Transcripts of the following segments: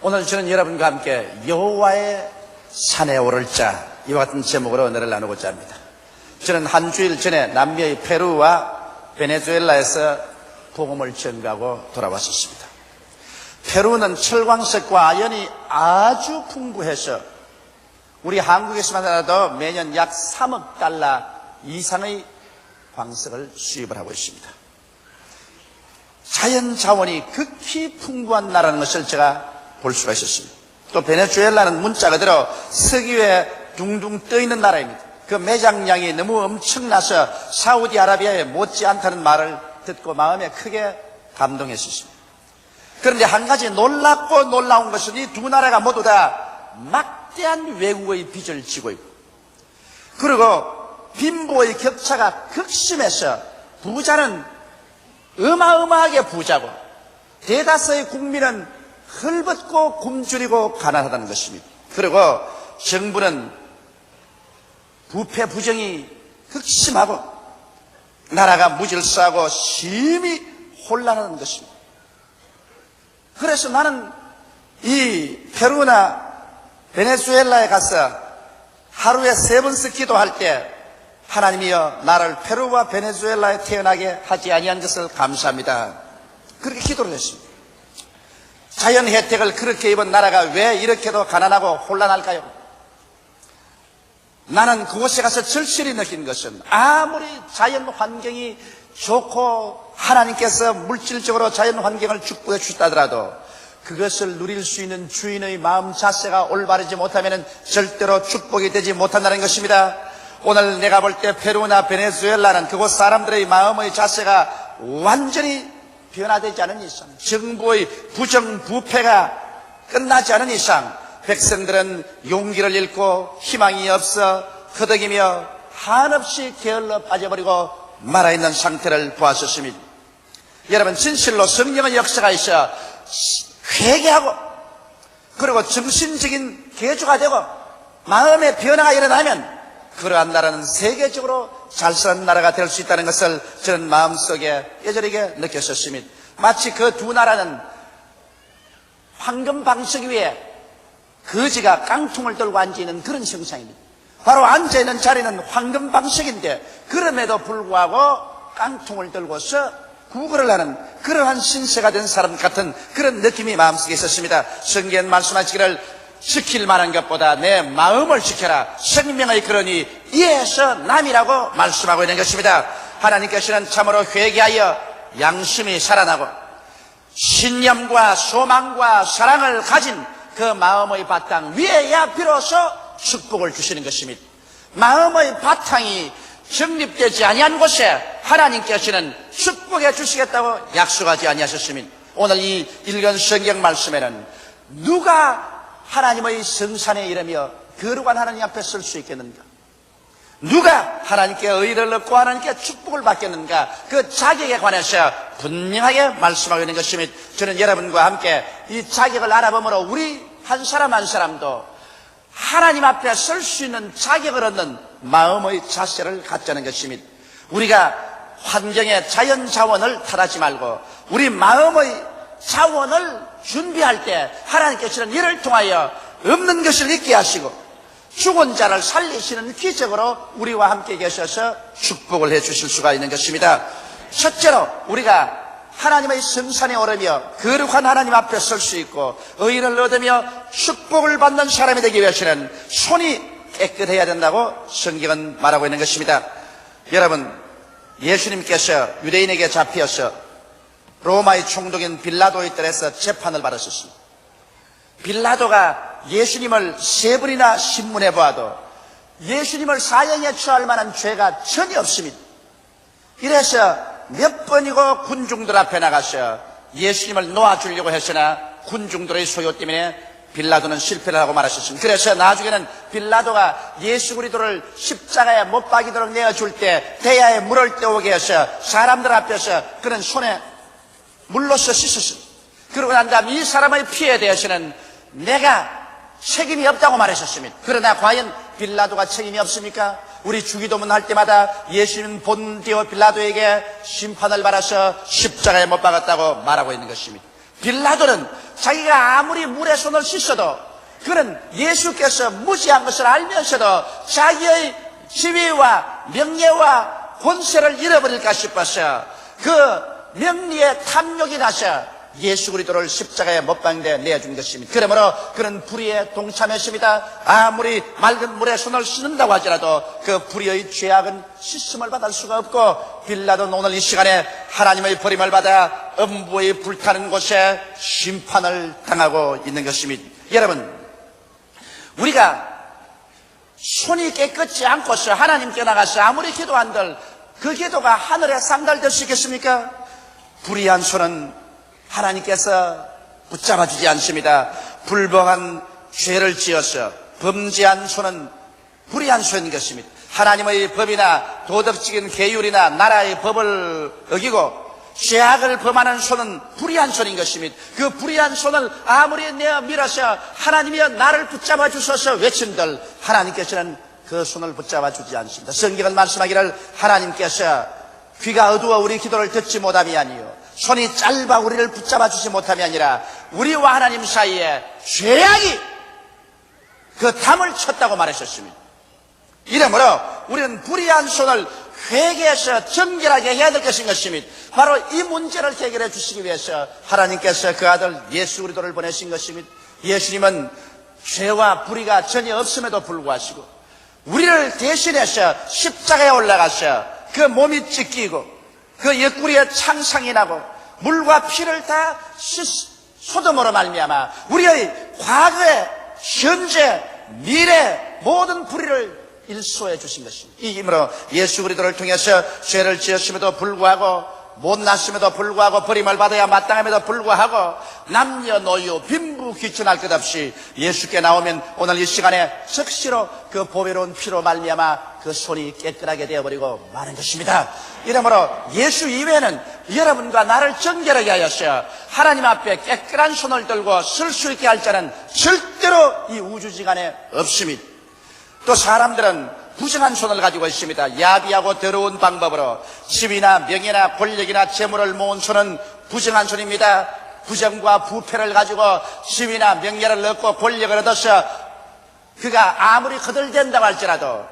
오늘 저는 여러분과 함께 여호와의 산에 오를 자, 이와 같은 제목으로 은혜를 나누고자 합니다. 저는 한 주일 전에 남미의 페루와 베네수엘라에서 복음을 전가하고 돌아왔었습니다. 페루는 철광석과 아연이 아주 풍부해서 우리 한국에서만 하더라도 매년 약 3억 달러 이상의 광석을 수입을 하고 있습니다. 자연 자원이 극히 풍부한 나라는 것을 제가 볼 수가 있었습니다. 또 베네수엘라는 문자 그대로 석유에 둥둥 떠있는 나라입니다. 그 매장량이 너무 엄청나서 사우디아라비아에 못지않다는 말을 듣고 마음에 크게 감동했었습니다. 그런데 한 가지 놀랍고 놀라운 것은 이 두 나라가 모두 다 막대한 외국의 빚을 지고 있고, 그리고 빈부의 격차가 극심해서 부자는 어마어마하게 부자고 대다수의 국민은 헐벗고 굶주리고 가난하다는 것입니다. 그리고 정부는 부패 부정이 극심하고 나라가 무질서하고 심히 혼란하는 것입니다. 그래서 나는 이 페루나 베네수엘라에 가서 하루에 3번씩 기도할 때, 하나님이여 나를 페루와 베네수엘라에 태어나게 하지 아니한 것을 감사합니다, 그렇게 기도를 했습니다. 자연 혜택을 그렇게 입은 나라가 왜 이렇게도 가난하고 혼란할까요? 나는 그곳에 가서 절실히 느낀 것은, 아무리 자연 환경이 좋고 하나님께서 물질적으로 자연 환경을 축복해 주셨다더라도 그것을 누릴 수 있는 주인의 마음 자세가 올바르지 못하면 절대로 축복이 되지 못한다는 것입니다. 오늘 내가 볼 때 페루나 베네수엘라는 그곳 사람들의 마음의 자세가 완전히 변화되지 않은 이상, 정부의 부정부패가 끝나지 않은 이상 백성들은 용기를 잃고 희망이 없어 허덕이며 한없이 게을러 빠져버리고 말아있는 상태를 보았었습니다. 여러분, 진실로 성령의 역사가 있어 회개하고 그리고 정신적인 개조가 되고 마음의 변화가 일어나면 그러한 나라는 세계적으로 잘 사는 나라가 될 수 있다는 것을 저는 마음속에 예절하게 느꼈었습니다. 마치 그 두 나라는 황금 방석 위에 거지가 깡통을 들고 앉아있는 그런 형상입니다. 바로 앉아있는 자리는 황금 방석인데 그럼에도 불구하고 깡통을 들고서 구걸을 하는 그러한 신세가 된 사람 같은 그런 느낌이 마음속에 있었습니다. 성경 말씀하시기를 지킬 만한 것보다 내 마음을 지켜라, 생명의 근원이 이에서 남이라고 말씀하고 있는 것입니다. 하나님께서는 참으로 회개하여 양심이 살아나고 신념과 소망과 사랑을 가진 그 마음의 바탕 위에야 비로소 축복을 주시는 것입니다. 마음의 바탕이 정립되지 아니한 곳에 하나님께서는 축복해 주시겠다고 약속하지 아니하셨습니다. 오늘 이 읽은 성경 말씀에는 누가 하나님의 성산에 이르며 거룩한 하나님 앞에 설 수 있겠는가? 누가 하나님께 의를 얻고 하나님께 축복을 받겠는가? 그 자격에 관해서 분명하게 말씀하고 있는 것입니다. 저는 여러분과 함께 이 자격을 알아보므로 우리 한 사람 한 사람도 하나님 앞에 설 수 있는 자격을 얻는 마음의 자세를 갖자는 것입니다. 우리가 환경의 자연 자원을 탓하지 말고 우리 마음의 자원을 준비할 때 하나님께서는 이를 통하여 없는 것을 있게 하시고 죽은 자를 살리시는 기적으로 우리와 함께 계셔서 축복을 해 주실 수가 있는 것입니다. 첫째로 우리가 하나님의 성산에 오르며 거룩한 하나님 앞에 설 수 있고 의를 얻으며 축복을 받는 사람이 되기 위해서는 손이 깨끗해야 된다고 성경은 말하고 있는 것입니다. 여러분, 예수님께서 유대인에게 잡혀서 로마의 총독인 빌라도의 뜰에서 재판을 받으셨습니다. 빌라도가 예수님을 3번이나 신문해 보아도 예수님을 사형에 처할 만한 죄가 전혀 없습니다. 이래서 몇 번이고 군중들 앞에 나가서 예수님을 놓아주려고 했으나 군중들의 소요 때문에 빌라도는 실패를 하고 말았었습니다. 그래서 나중에는 빌라도가 예수 그리스도를 십자가에 못 박이도록 내어줄 때 대야에 물을 떠오게 해서 사람들 앞에서 그는 손에 물로써 씻었습니다. 그러고 난 다음 이 사람의 피해에 대해서는 내가 책임이 없다고 말했었습니다. 그러나 과연 빌라도가 책임이 없습니까? 우리 주기도문 할 때마다 예수님은 본디오 빌라도에게 심판을 받아서 십자가에 못 박았다고 말하고 있는 것입니다. 빌라도는 자기가 아무리 물에 손을 씻어도 그는 예수께서 무지한 것을 알면서도 자기의 지위와 명예와 권세를 잃어버릴까 싶어서 그 명리에 탐욕이 나서 예수 그리스도를 십자가에 못 박는 데 내어준 것입니다. 그러므로 그는 불의에 동참했습니다. 아무리 맑은 물에 손을 씻는다고 하더라도 그 불의의 죄악은 씻음을 받을 수가 없고, 빌라도는 오늘 이 시간에 하나님의 버림을 받아 음부의 불타는 곳에 심판을 당하고 있는 것입니다. 여러분, 우리가 손이 깨끗지 않고서 하나님께 나가서 아무리 기도한들 그 기도가 하늘에 상달될 수 있겠습니까? 불의한 손은 하나님께서 붙잡아 주지 않습니다. 불법한 죄를 지어서 범죄한 손은 불의한 손인 것입니다. 하나님의 법이나 도덕적인 계율이나 나라의 법을 어기고 죄악을 범하는 손은 불의한 손인 것입니다. 그 불의한 손을 아무리 내어 밀어서 하나님이여 나를 붙잡아 주소서 외친들 하나님께서는 그 손을 붙잡아 주지 않습니다. 성경은 말씀하기를 하나님께서 귀가 어두워 우리 기도를 듣지 못함이 아니요 손이 짧아 우리를 붙잡아 주지 못함이 아니라 우리와 하나님 사이에 죄악이 그 담을 쳤다고 말하셨습니다. 이러므로 우리는 불의한 손을 회개해서 정결하게 해야 될 것인 것입니다. 바로 이 문제를 해결해 주시기 위해서 하나님께서 그 아들 예수 그리스도를 보내신 것입니다. 예수님은 죄와 불의가 전혀 없음에도 불구하고 우리를 대신해서 십자가에 올라가서 그 몸이 찢기고 그 옆구리에 창상이 나고 물과 피를 다 소돔으로 말미암아 우리의 과거에 현재 미래 모든 불의를 일소해 주신 것입니다. 이 힘으로 예수 그리스도를 통해서 죄를 지었음에도 불구하고 못났음에도 불구하고 버림을 받아야 마땅함에도 불구하고 남녀노유 빈부귀천할 것 없이 예수께 나오면 오늘 이 시간에 즉시로 그 보배로운 피로 말미암아 그 손이 깨끗하게 되어버리고 마는 것입니다. 이러므로 예수 이외에는 여러분과 나를 정결하게 하여서 하나님 앞에 깨끗한 손을 들고 설 수 있게 할 자는 절대로 이 우주지간에 없습니다. 또 사람들은 부정한 손을 가지고 있습니다. 야비하고 더러운 방법으로 지위나 명예나 권력이나 재물을 모은 손은 부정한 손입니다. 부정과 부패를 가지고 지위나 명예를 얻고 권력을 얻어서 그가 아무리 거들댄다고 할지라도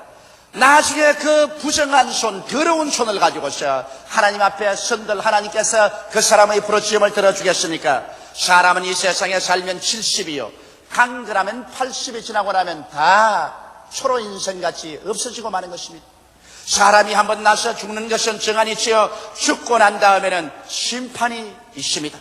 나중에 그 부정한 손, 더러운 손을 가지고서 하나님 앞에 선들 하나님께서 그 사람의 부르짖음을 들어주겠습니까? 사람은 이 세상에 살면 70이요 강건하면 80이 지나고 나면 다 초로 인생같이 없어지고 마는 것입니다. 사람이 한번 나서 죽는 것은 정한이지요 죽고 난 다음에는 심판이 있습니다.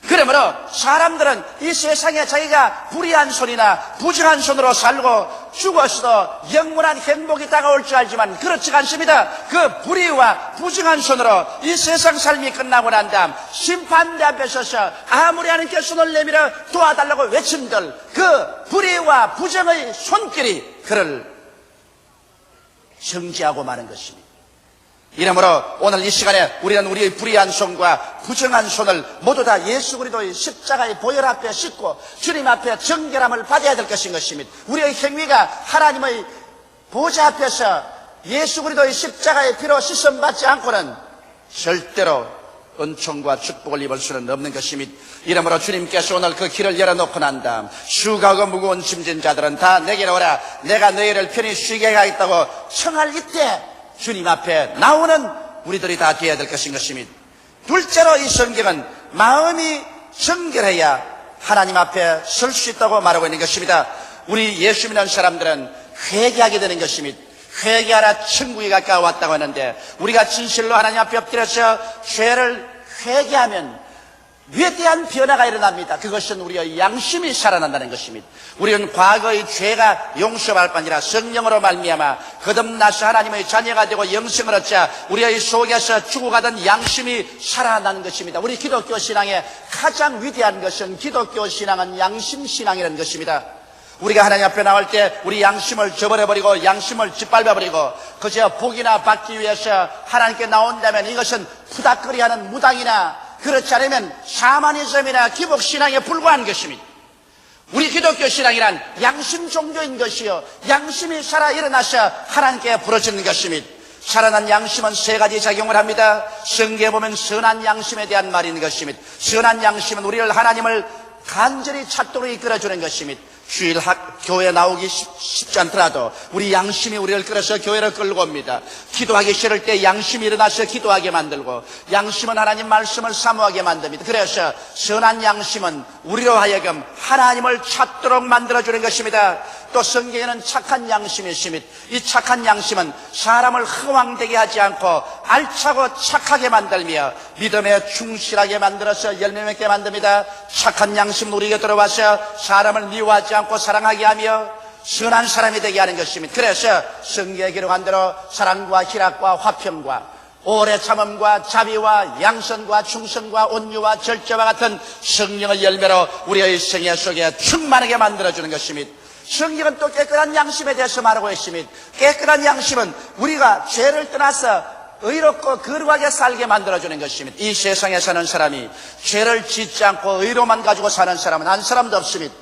그러므로 사람들은 이 세상에 자기가 불의한 손이나 부정한 손으로 살고 죽어서도 영원한 행복이 다가올 줄 알지만 그렇지 않습니다. 그 불의와 부정한 손으로 이 세상 삶이 끝나고 난 다음 심판대 앞에 서서 아무리 하나님께 손을 내밀어 도와달라고 외친들 그 불의와 부정의 손길이 그를 정지하고 마는 것입니다. 이러므로 오늘 이 시간에 우리는 우리의 불의한 손과 부정한 손을 모두 다 예수 그리스도의 십자가의 보혈 앞에 싣고 주님 앞에 정결함을 받아야 될 것인 것입니다. 우리의 행위가 하나님의 보좌 앞에서 예수 그리스도의 십자가의 피로 씻음 받지 않고는 절대로 은총과 축복을 입을 수는 없는 것입니다. 이러므로 주님께서 오늘 그 길을 열어놓고 난 다음 수고하고 무거운 짐진 자들은 다 내게로 오라 내가 너희를 편히 쉬게 하겠다고 청할 이때 주님 앞에 나오는 우리들이 다 되어야 될 것인 것입니다. 둘째로 이 성경은 마음이 정결해야 하나님 앞에 설 수 있다고 말하고 있는 것입니다. 우리 예수 믿는 사람들은 회개하게 되는 것입니다. 회개하라 천국이 가까워왔다고 하는데 우리가 진실로 하나님 앞에 엎드려서 죄를 회개하면 위대한 변화가 일어납니다. 그것은 우리의 양심이 살아난다는 것입니다. 우리는 과거의 죄가 용서할 뿐 아니라 성령으로 말미암아 거듭나서 하나님의 자녀가 되고 영생을 얻자 우리의 속에서 죽어가던 양심이 살아나는 것입니다. 우리 기독교 신앙의 가장 위대한 것은 기독교 신앙은 양심 신앙이라는 것입니다. 우리가 하나님 앞에 나올 때 우리 양심을 저버려버리고 양심을 짓밟아버리고 그저 복이나 받기 위해서 하나님께 나온다면 이것은 푸닥거리하는 무당이나 그렇지 않으면 샤머니즘이나 기복신앙에 불과한 것입니다. 우리 기독교 신앙이란 양심 종교인 것이요, 양심이 살아 일어나셔 하나님께 부르짖는 것입니다. 살아난 양심은 세 가지 작용을 합니다. 성경에 보면 선한 양심에 대한 말이 있는 것입니다. 선한 양심은 우리를 하나님을 간절히 찾도록 이끌어주는 것입니다. 주일 교회 나오기 쉽지 않더라도 우리 양심이 우리를 끌어서 교회를 끌고 옵니다. 기도하기 싫을 때 양심이 일어나서 기도하게 만들고, 양심은 하나님 말씀을 사모하게 만듭니다. 그래서 선한 양심은 우리로 하여금 하나님을 찾도록 만들어주는 것입니다. 또 성경에는 착한 양심이 있습니다. 이 착한 양심은 사람을 허황되게 하지 않고 알차고 착하게 만들며 믿음에 충실하게 만들어서 열매 맺게 만듭니다. 착한 양심은 우리에게 들어와서 사람을 미워하지 않고 사랑하게 하며 선한 사람이 되게 하는 것입니다. 그래서 성경에 기록한 대로 사랑과 희락과 화평과 오래 참음과 자비와 양선과 충성과 온유와 절제와 같은 성령의 열매로 우리의 생애 속에 충만하게 만들어주는 것입니다. 성경은 또 깨끗한 양심에 대해서 말하고 있습니다. 깨끗한 양심은 우리가 죄를 떠나서 의롭고 거룩하게 살게 만들어주는 것입니다. 이 세상에 사는 사람이 죄를 짓지 않고 의로만 가지고 사는 사람은 한 사람도 없습니다.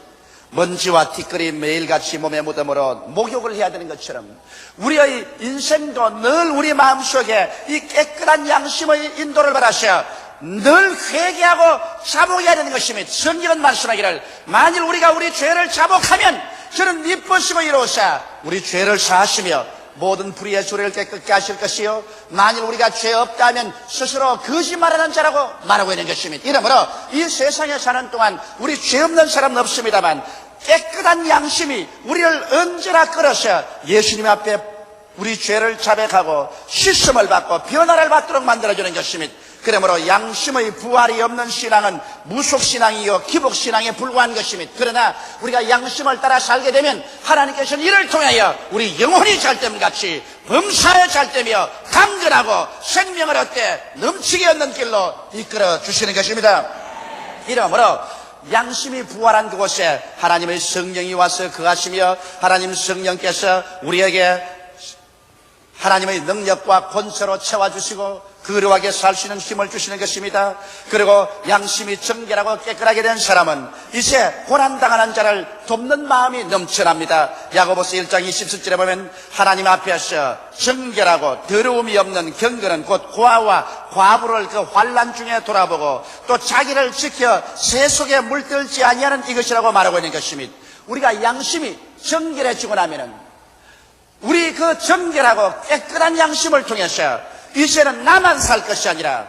먼지와 티끌이 매일같이 몸에 묻음으로 목욕을 해야 되는 것처럼 우리의 인생도 늘 우리 마음속에 이 깨끗한 양심의 인도를 받아서 늘 회개하고 자복해야 되는 것입니다. 성경은 말씀하기를 만일 우리가 우리 죄를 자복하면 저는 미쁘심을 이루사 우리 죄를 사하시며 모든 불의의 조례를 깨끗게 하실 것이요, 만일 우리가 죄 없다 하면 스스로 거짓말하는 자라고 말하고 있는 것입니다. 이러므로 이 세상에 사는 동안 우리 죄 없는 사람은 없습니다만 깨끗한 양심이 우리를 언제나 끌어서 예수님 앞에 우리 죄를 자백하고 씻음을 받고 변화를 받도록 만들어주는 것입니다. 그러므로 양심의 부활이 없는 신앙은 무속신앙이요 기복신앙에 불과한 것입니다. 그러나 우리가 양심을 따라 살게 되면 하나님께서는 이를 통하여 우리 영혼이 잘됨 같이 범사에 잘되며 강건하고 생명을 얻되 넘치게 얻는 길로 이끌어 주시는 것입니다. 이러므로 양심이 부활한 그곳에 하나님의 성령이 와서 거하시며 하나님 성령께서 우리에게 하나님의 능력과 권세로 채워주시고 거룩하게 살 수 있는 힘을 주시는 것입니다. 그리고 양심이 정결하고 깨끗하게 된 사람은 이제 고난당하는 자를 돕는 마음이 넘쳐납니다. 야고보서 1장 27절에 보면 하나님 앞에서 정결하고 더러움이 없는 경건은 곧 고아와 과부를 그 환난 중에 돌아보고 또 자기를 지켜 새 속에 물들지 아니하는 이것이라고 말하고 있는 것입니다. 우리가 양심이 정결해지고 나면은 우리 그 정결하고 깨끗한 양심을 통해서 이제는 나만 살 것이 아니라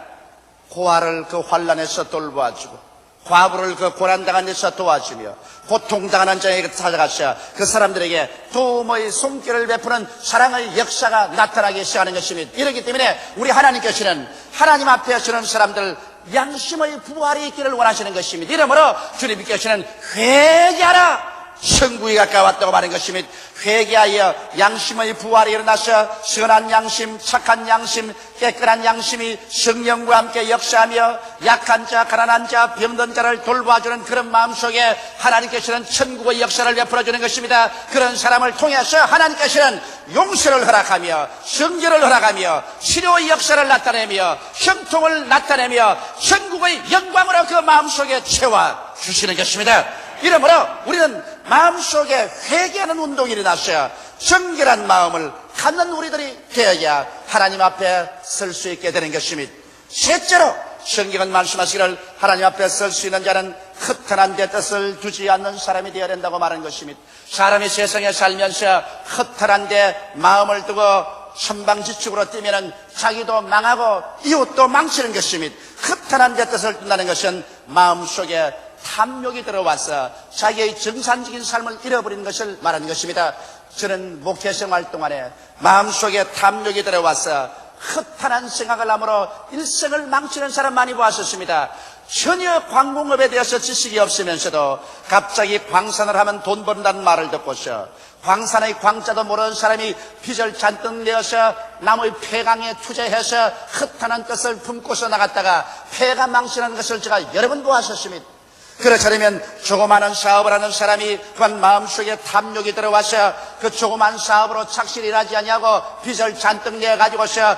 고아를 그 환난에서 돌보아주고 과부를 그 고난당한 데서 도와주며 고통당하는 자에게 찾아가서 그 사람들에게 도움의 손길을 베푸는 사랑의 역사가 나타나기 시작하는 것입니다. 이렇기 때문에 우리 하나님께서는 하나님 앞에 서는 사람들 양심의 부활이 있기를 원하시는 것입니다. 이러므로 주님께서는 회개하라, 천국이 가까웠다고 말한 것입니다. 회개하여 양심의 부활이 일어나서 선한 양심, 착한 양심, 깨끗한 양심이 성령과 함께 역사하며 약한 자, 가난한 자, 병든 자를 돌봐주는 그런 마음속에 하나님께서는 천국의 역사를 베풀어주는 것입니다. 그런 사람을 통해서 하나님께서는 용서를 허락하며 성결을 허락하며 치료의 역사를 나타내며 형통을 나타내며 천국의 영광으로 그 마음속에 채워주시는 것입니다. 이러므로 우리는 마음속에 회개하는 운동이 일어나서 정결한 마음을 갖는 우리들이 되어야 하나님 앞에 설 수 있게 되는 것입니다. 셋째로 성경은 말씀하시기를 하나님 앞에 설 수 있는 자는 허탄한 데 뜻을 두지 않는 사람이 되어야 된다고 말한 것입니다. 사람이 세상에 살면서 허탄한 데 마음을 두고 선방지축으로 뛰면은 자기도 망하고 이웃도 망치는 것입니다. 허탄한 데 뜻을 둔다는 것은 마음속에 탐욕이 들어와서 자기의 정상적인 삶을 잃어버리는 것을 말하는 것입니다. 저는 목회생활 동안에 마음속에 탐욕이 들어와서 허탄한 생각을 함으로 일생을 망치는 사람 많이 보았었습니다. 전혀 광공업에 대해서 지식이 없으면서도 갑자기 광산을 하면 돈 번다는 말을 듣고서 광산의 광자도 모르는 사람이 빚을 잔뜩 내어서 남의 폐강에 투자해서 허탄한 뜻을 품고서 나갔다가 폐가 망신하는 것을 제가 여러 번 보았었습니다. 그렇지 않으면 조그마한 사업을 하는 사람이 그만 마음속에 탐욕이 들어와서 그 조그만 사업으로 착실히 일하지 아니하고 빚을 잔뜩 내가지고서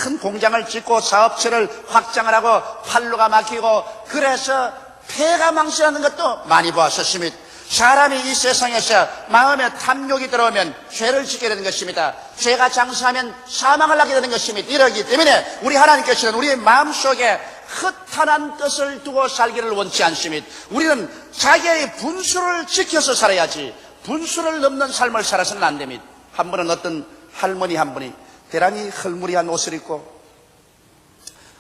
큰 공장을 짓고 사업체를 확장을 하고 판로가 막히고 그래서 폐가 망신하는 것도 많이 보았었습니다. 사람이 이 세상에서 마음에 탐욕이 들어오면 죄를 짓게 되는 것입니다. 죄가 장수하면 사망을 하게 되는 것입니다. 이러기 때문에 우리 하나님께서는 우리의 마음속에 허탄한 뜻을 두고 살기를 원치 않습니다. 우리는 자기의 분수를 지켜서 살아야지 분수를 넘는 삶을 살아서는 안 됩니다. 한 번은 어떤 할머니 한 분이 대단히 헐무리한 옷을 입고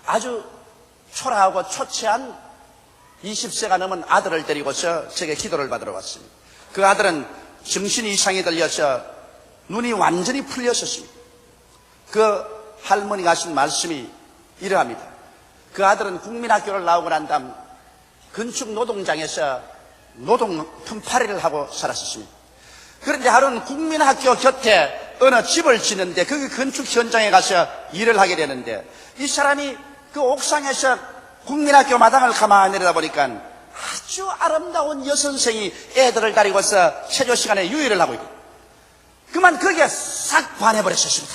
아주 초라하고 초췌한 20세가 넘은 아들을 데리고서 제게 기도를 받으러 왔습니다. 그 아들은 정신 이상이 들려서 눈이 완전히 풀렸었습니다. 그 할머니가 하신 말씀이 이러합니다. 그 아들은 국민학교를 나오고 난 다음 건축 노동장에서 노동 품팔이를 하고 살았었습니다. 그런데 하루는 국민학교 곁에 어느 집을 짓는데 그 건축 현장에 가서 일을 하게 되는데 이 사람이 그 옥상에서 국민학교 마당을 가만히 내려다보니까 아주 아름다운 여선생이 애들을 데리고서 체조 시간에 유의를 하고 있고 그만 거기에 싹 반해버렸습니다.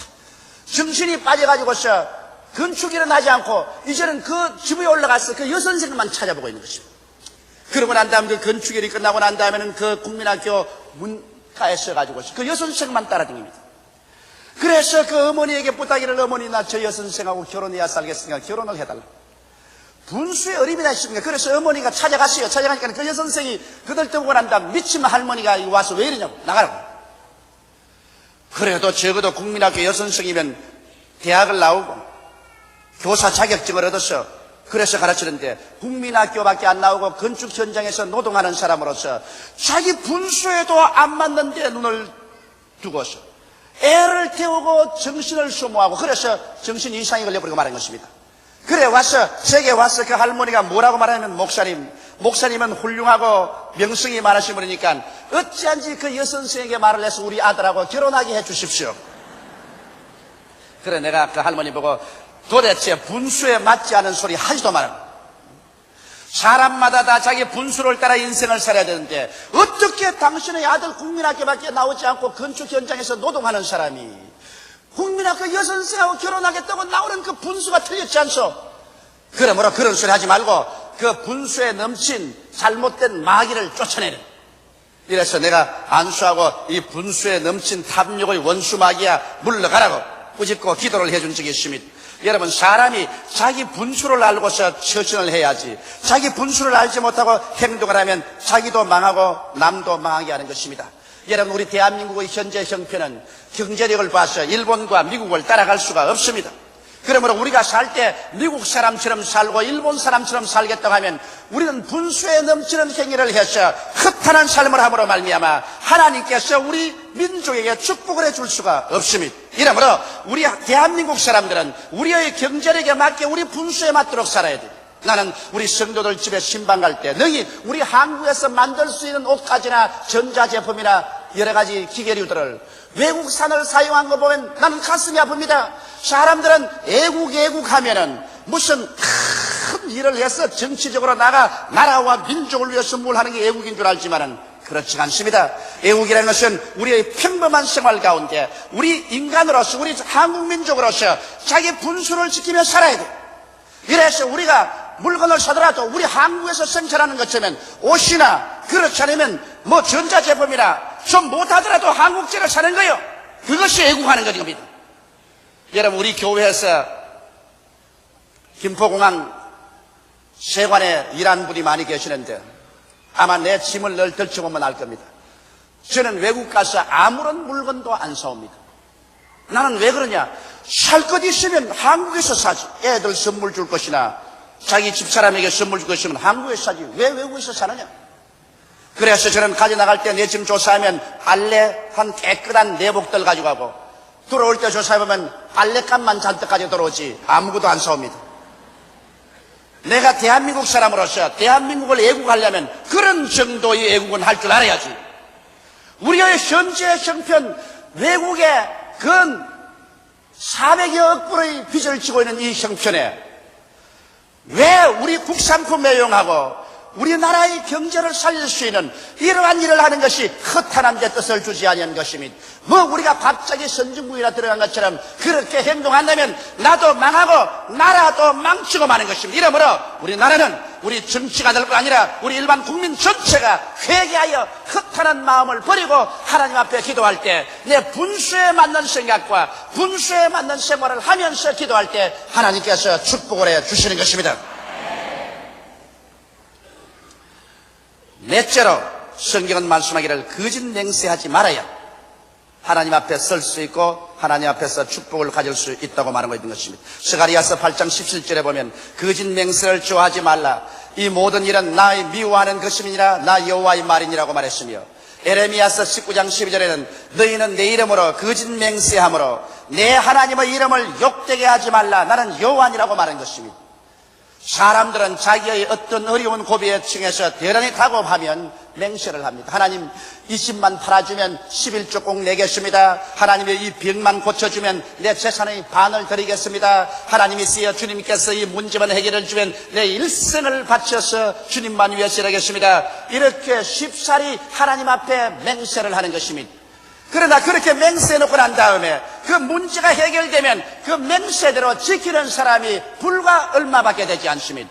정신이 빠져가지고서 건축일은 하지 않고 이제는 그 집에 올라가서 그 여선생만 찾아보고 있는 것입니다. 그러고 난 다음 그 건축일이 끝나고 난 다음에는 그 국민학교 문가에 서가지고 그 여선생만 따라다닙니다. 그래서 그 어머니에게 부탁이를 어머니 나 저 여선생하고 결혼해야 살겠으니까 결혼을 해달라. 분수의 어림이나 있습니까? 그래서 어머니가 찾아갔어요. 찾아가니까 그 여선생이 그들 떠보고 난 다음 미친 할머니가 와서 왜 이러냐고 나가라고. 그래도 적어도 국민학교 여선생이면 대학을 나오고 교사 자격증을 얻어서 그래서 가르치는데 국민학교밖에 안 나오고 건축 현장에서 노동하는 사람으로서 자기 분수에도 안 맞는데 눈을 두고서 애를 태우고 정신을 소모하고 그래서 정신 이상이 걸려버리고 말한 것입니다. 그래 와서 제게 와서 그 할머니가 뭐라고 말하냐면 목사님은 훌륭하고 명성이 많으신 분이니까 어찌한지 그 여선생에게 말을 해서 우리 아들하고 결혼하게 해 주십시오. 그래 내가 그 할머니 보고 도대체 분수에 맞지 않은 소리 하지도 말아라. 사람마다 다 자기 분수를 따라 인생을 살아야 되는데 어떻게 당신의 아들 국민학교밖에 나오지 않고 건축 현장에서 노동하는 사람이 국민학교 여선생하고 결혼하겠다고 나오는 그 분수가 틀렸지 않소? 그러므로 그런 소리 하지 말고 그 분수에 넘친 잘못된 마귀를 쫓아내는. 이래서 내가 안수하고 이 분수에 넘친 탐욕의 원수 마귀야 물러가라고 꾸짖고 기도를 해준 적이 있습니다. 여러분 사람이 자기 분수를 알고서 처신을 해야지 자기 분수를 알지 못하고 행동을 하면 자기도 망하고 남도 망하게 하는 것입니다. 여러분 우리 대한민국의 현재 형편은 경제력을 봐서 일본과 미국을 따라갈 수가 없습니다. 그러므로 우리가 살 때 미국 사람처럼 살고 일본 사람처럼 살겠다고 하면 우리는 분수에 넘치는 행위를 해서 허탄한 삶을 함으로 말미암아 하나님께서 우리 민족에게 축복을 해줄 수가 없습니다. 이러므로 우리 대한민국 사람들은 우리의 경제력에 맞게 우리 분수에 맞도록 살아야 돼요. 나는 우리 성도들 집에 신방 갈 때 너희 우리 한국에서 만들 수 있는 옷가지나 전자제품이나 여러 가지 기계류들을 외국산을 사용한 거 보면 나는 가슴이 아픕니다. 사람들은 애국 하면은 무슨 큰 일을 해서 정치적으로 나라와 민족을 위해서 뭘 하는 게 애국인 줄 알지만은 그렇지 않습니다. 애국이라는 것은 우리의 평범한 생활 가운데 우리 인간으로서 우리 한국 민족으로서 자기 분수를 지키며 살아야 돼요. 이래서 우리가 물건을 사더라도 우리 한국에서 생산하는 것처럼 옷이나 그렇지 않으면 뭐 전자제품이나 좀 못하더라도 한국제를 사는 거예요. 그것이 애국하는 겁니다. 여러분 우리 교회에서 김포공항 세관에 일하는 분이 많이 계시는데 아마 내 짐을 늘 들춰보면 알 겁니다. 저는 외국 가서 아무런 물건도 안 사옵니다. 나는 왜 그러냐? 살 것 있으면 한국에서 사지. 애들 선물 줄 것이나 자기 집사람에게 선물 줄 것이면 한국에서 사지. 왜 외국에서 사느냐? 그래서 저는 가져나갈 때 내 짐 조사하면 빨래한 깨끗한 내복들 가지고 가고 들어올 때 조사해보면 빨래감만 잔뜩 가지고 들어오지 아무것도 안 사옵니다. 내가 대한민국 사람으로서 대한민국을 애국하려면 그런 정도의 애국은 할 줄 알아야지. 우리의 현재 형편 외국에 근 400여 불의 빚을 지고 있는 이 형편에 왜 우리 국산품 애용하고 우리나라의 경제를 살릴 수 있는 이러한 일을 하는 것이 허탄한 데 뜻을 주지 아니한 것입니다. 뭐 우리가 갑자기 선진국이나 들어간 것처럼 그렇게 행동한다면 나도 망하고 나라도 망치고 마는 것입니다. 이러므로 우리나라는 우리 정치가들뿐 아니라 우리 일반 국민 전체가 회개하여 허탄한 마음을 버리고 하나님 앞에 기도할 때 내 분수에 맞는 생각과 분수에 맞는 생활을 하면서 기도할 때 하나님께서 축복을 해 주시는 것입니다. 넷째로 성경은 말씀하기를 거짓 맹세하지 말아야 하나님 앞에 설 수 있고 하나님 앞에서 축복을 가질 수 있다고 말하고 있는 것입니다. 스가랴서 8장 17절에 보면 거짓 맹세를 좋아하지 말라. 이 모든 일은 나의 미워하는 것임이니라 나 여호와의 말이니라고 말했으며 에레미야서 19장 12절에는 너희는 내 이름으로 거짓 맹세함으로 내 하나님의 이름을 욕되게 하지 말라. 나는 여호와니라고 말한 것입니다. 사람들은 자기의 어떤 어려운 고비에 층에서 대단히 다급하면 맹세를 합니다. 하나님 이 집만 팔아주면 11조 꼭 내겠습니다. 하나님이 이 병만 고쳐주면 내 재산의 반을 드리겠습니다. 하나님이 쓰여 주님께서 이 문제만 해결해 주면 내 일생을 바쳐서 주님만 위해서 일하겠습니다. 이렇게 쉽사리 하나님 앞에 맹세를 하는 것입니다. 그러나 그렇게 맹세해놓고 난 다음에 그 문제가 해결되면 그 맹세대로 지키는 사람이 불과 얼마밖에 되지 않습니다.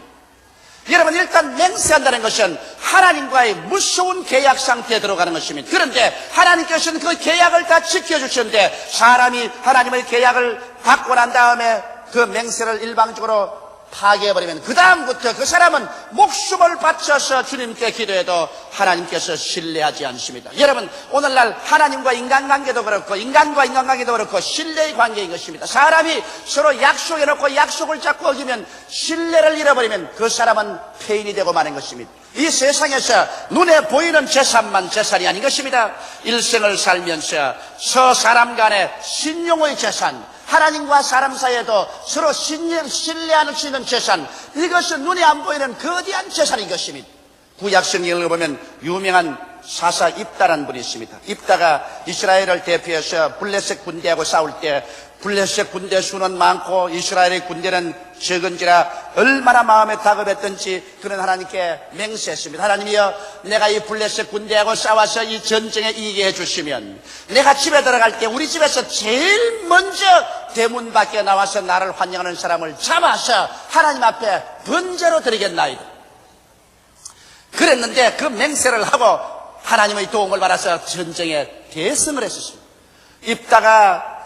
여러분, 일단 맹세한다는 것은 하나님과의 무서운 계약 상태에 들어가는 것입니다. 그런데 하나님께서는 그 계약을 다 지켜주시는데 사람이 하나님의 계약을 받고 난 다음에 그 맹세를 일방적으로 파괴해버리면 그 다음부터 그 사람은 목숨을 바쳐서 주님께 기도해도 하나님께서 신뢰하지 않습니다. 여러분, 오늘날 하나님과 인간관계도 그렇고 인간과 인간관계도 그렇고 신뢰의 관계인 것입니다. 사람이 서로 약속해놓고 약속을 자꾸 어기면 신뢰를 잃어버리면 그 사람은 폐인이 되고 마는 것입니다. 이 세상에서 눈에 보이는 재산만 재산이 아닌 것입니다. 일생을 살면서 사람 간의 신용의 재산, 하나님과 사람 사이에도 서로 신뢰할 수 있는 재산, 이것은 눈에 안 보이는 거대한 재산인 것입니다. 구약 성경을 보면 유명한 사사 입다라는 분이 있습니다. 입다가 이스라엘을 대표해서 블레셋 군대하고 싸울 때 블레셋 군대 수는 많고 이스라엘의 군대는 적은지라 얼마나 마음에 다급했던지 그런 하나님께 맹세했습니다. 하나님이여, 내가 이 블레셋 군대하고 싸워서 이 전쟁에 이기게 해주시면 내가 집에 들어갈 때 우리 집에서 제일 먼저 대문 밖에 나와서 나를 환영하는 사람을 잡아서 하나님 앞에 번제로 드리겠나이다. 그랬는데 그 맹세를 하고 하나님의 도움을 받아서 전쟁에 대승을 했었습니다. 입다가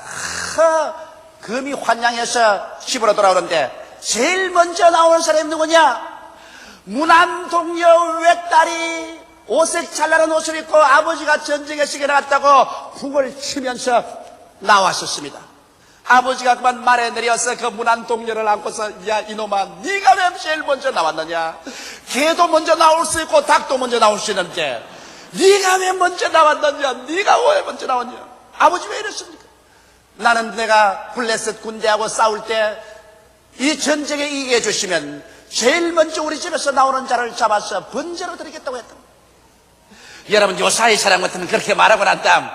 금이 환영해서 집으로 돌아오는데 제일 먼저 나오는 사람이 누구냐? 무난동녀 외딸이 옷에 잘나는 옷을 입고 아버지가 전쟁에 시게 나갔다고 북을 치면서 나왔었습니다. 아버지가 그만 말에 내려서 그 무난동녀를 안고서 야 이놈아, 네가 왜 제일 먼저 나왔느냐? 개도 먼저 나올 수 있고 닭도 먼저 나올 수 있는데 네가 왜 먼저 나왔느냐? 네가 왜 먼저 나왔냐? 아버지 왜 이랬습니까? 나는 내가 블레셋 군대하고 싸울 때 이 전쟁에 이기게 해주시면 제일 먼저 우리 집에서 나오는 자를 잡아서 번제로 드리겠다고 했다. 여러분, 요사이 사람 같으면 그렇게 말하고 난 다음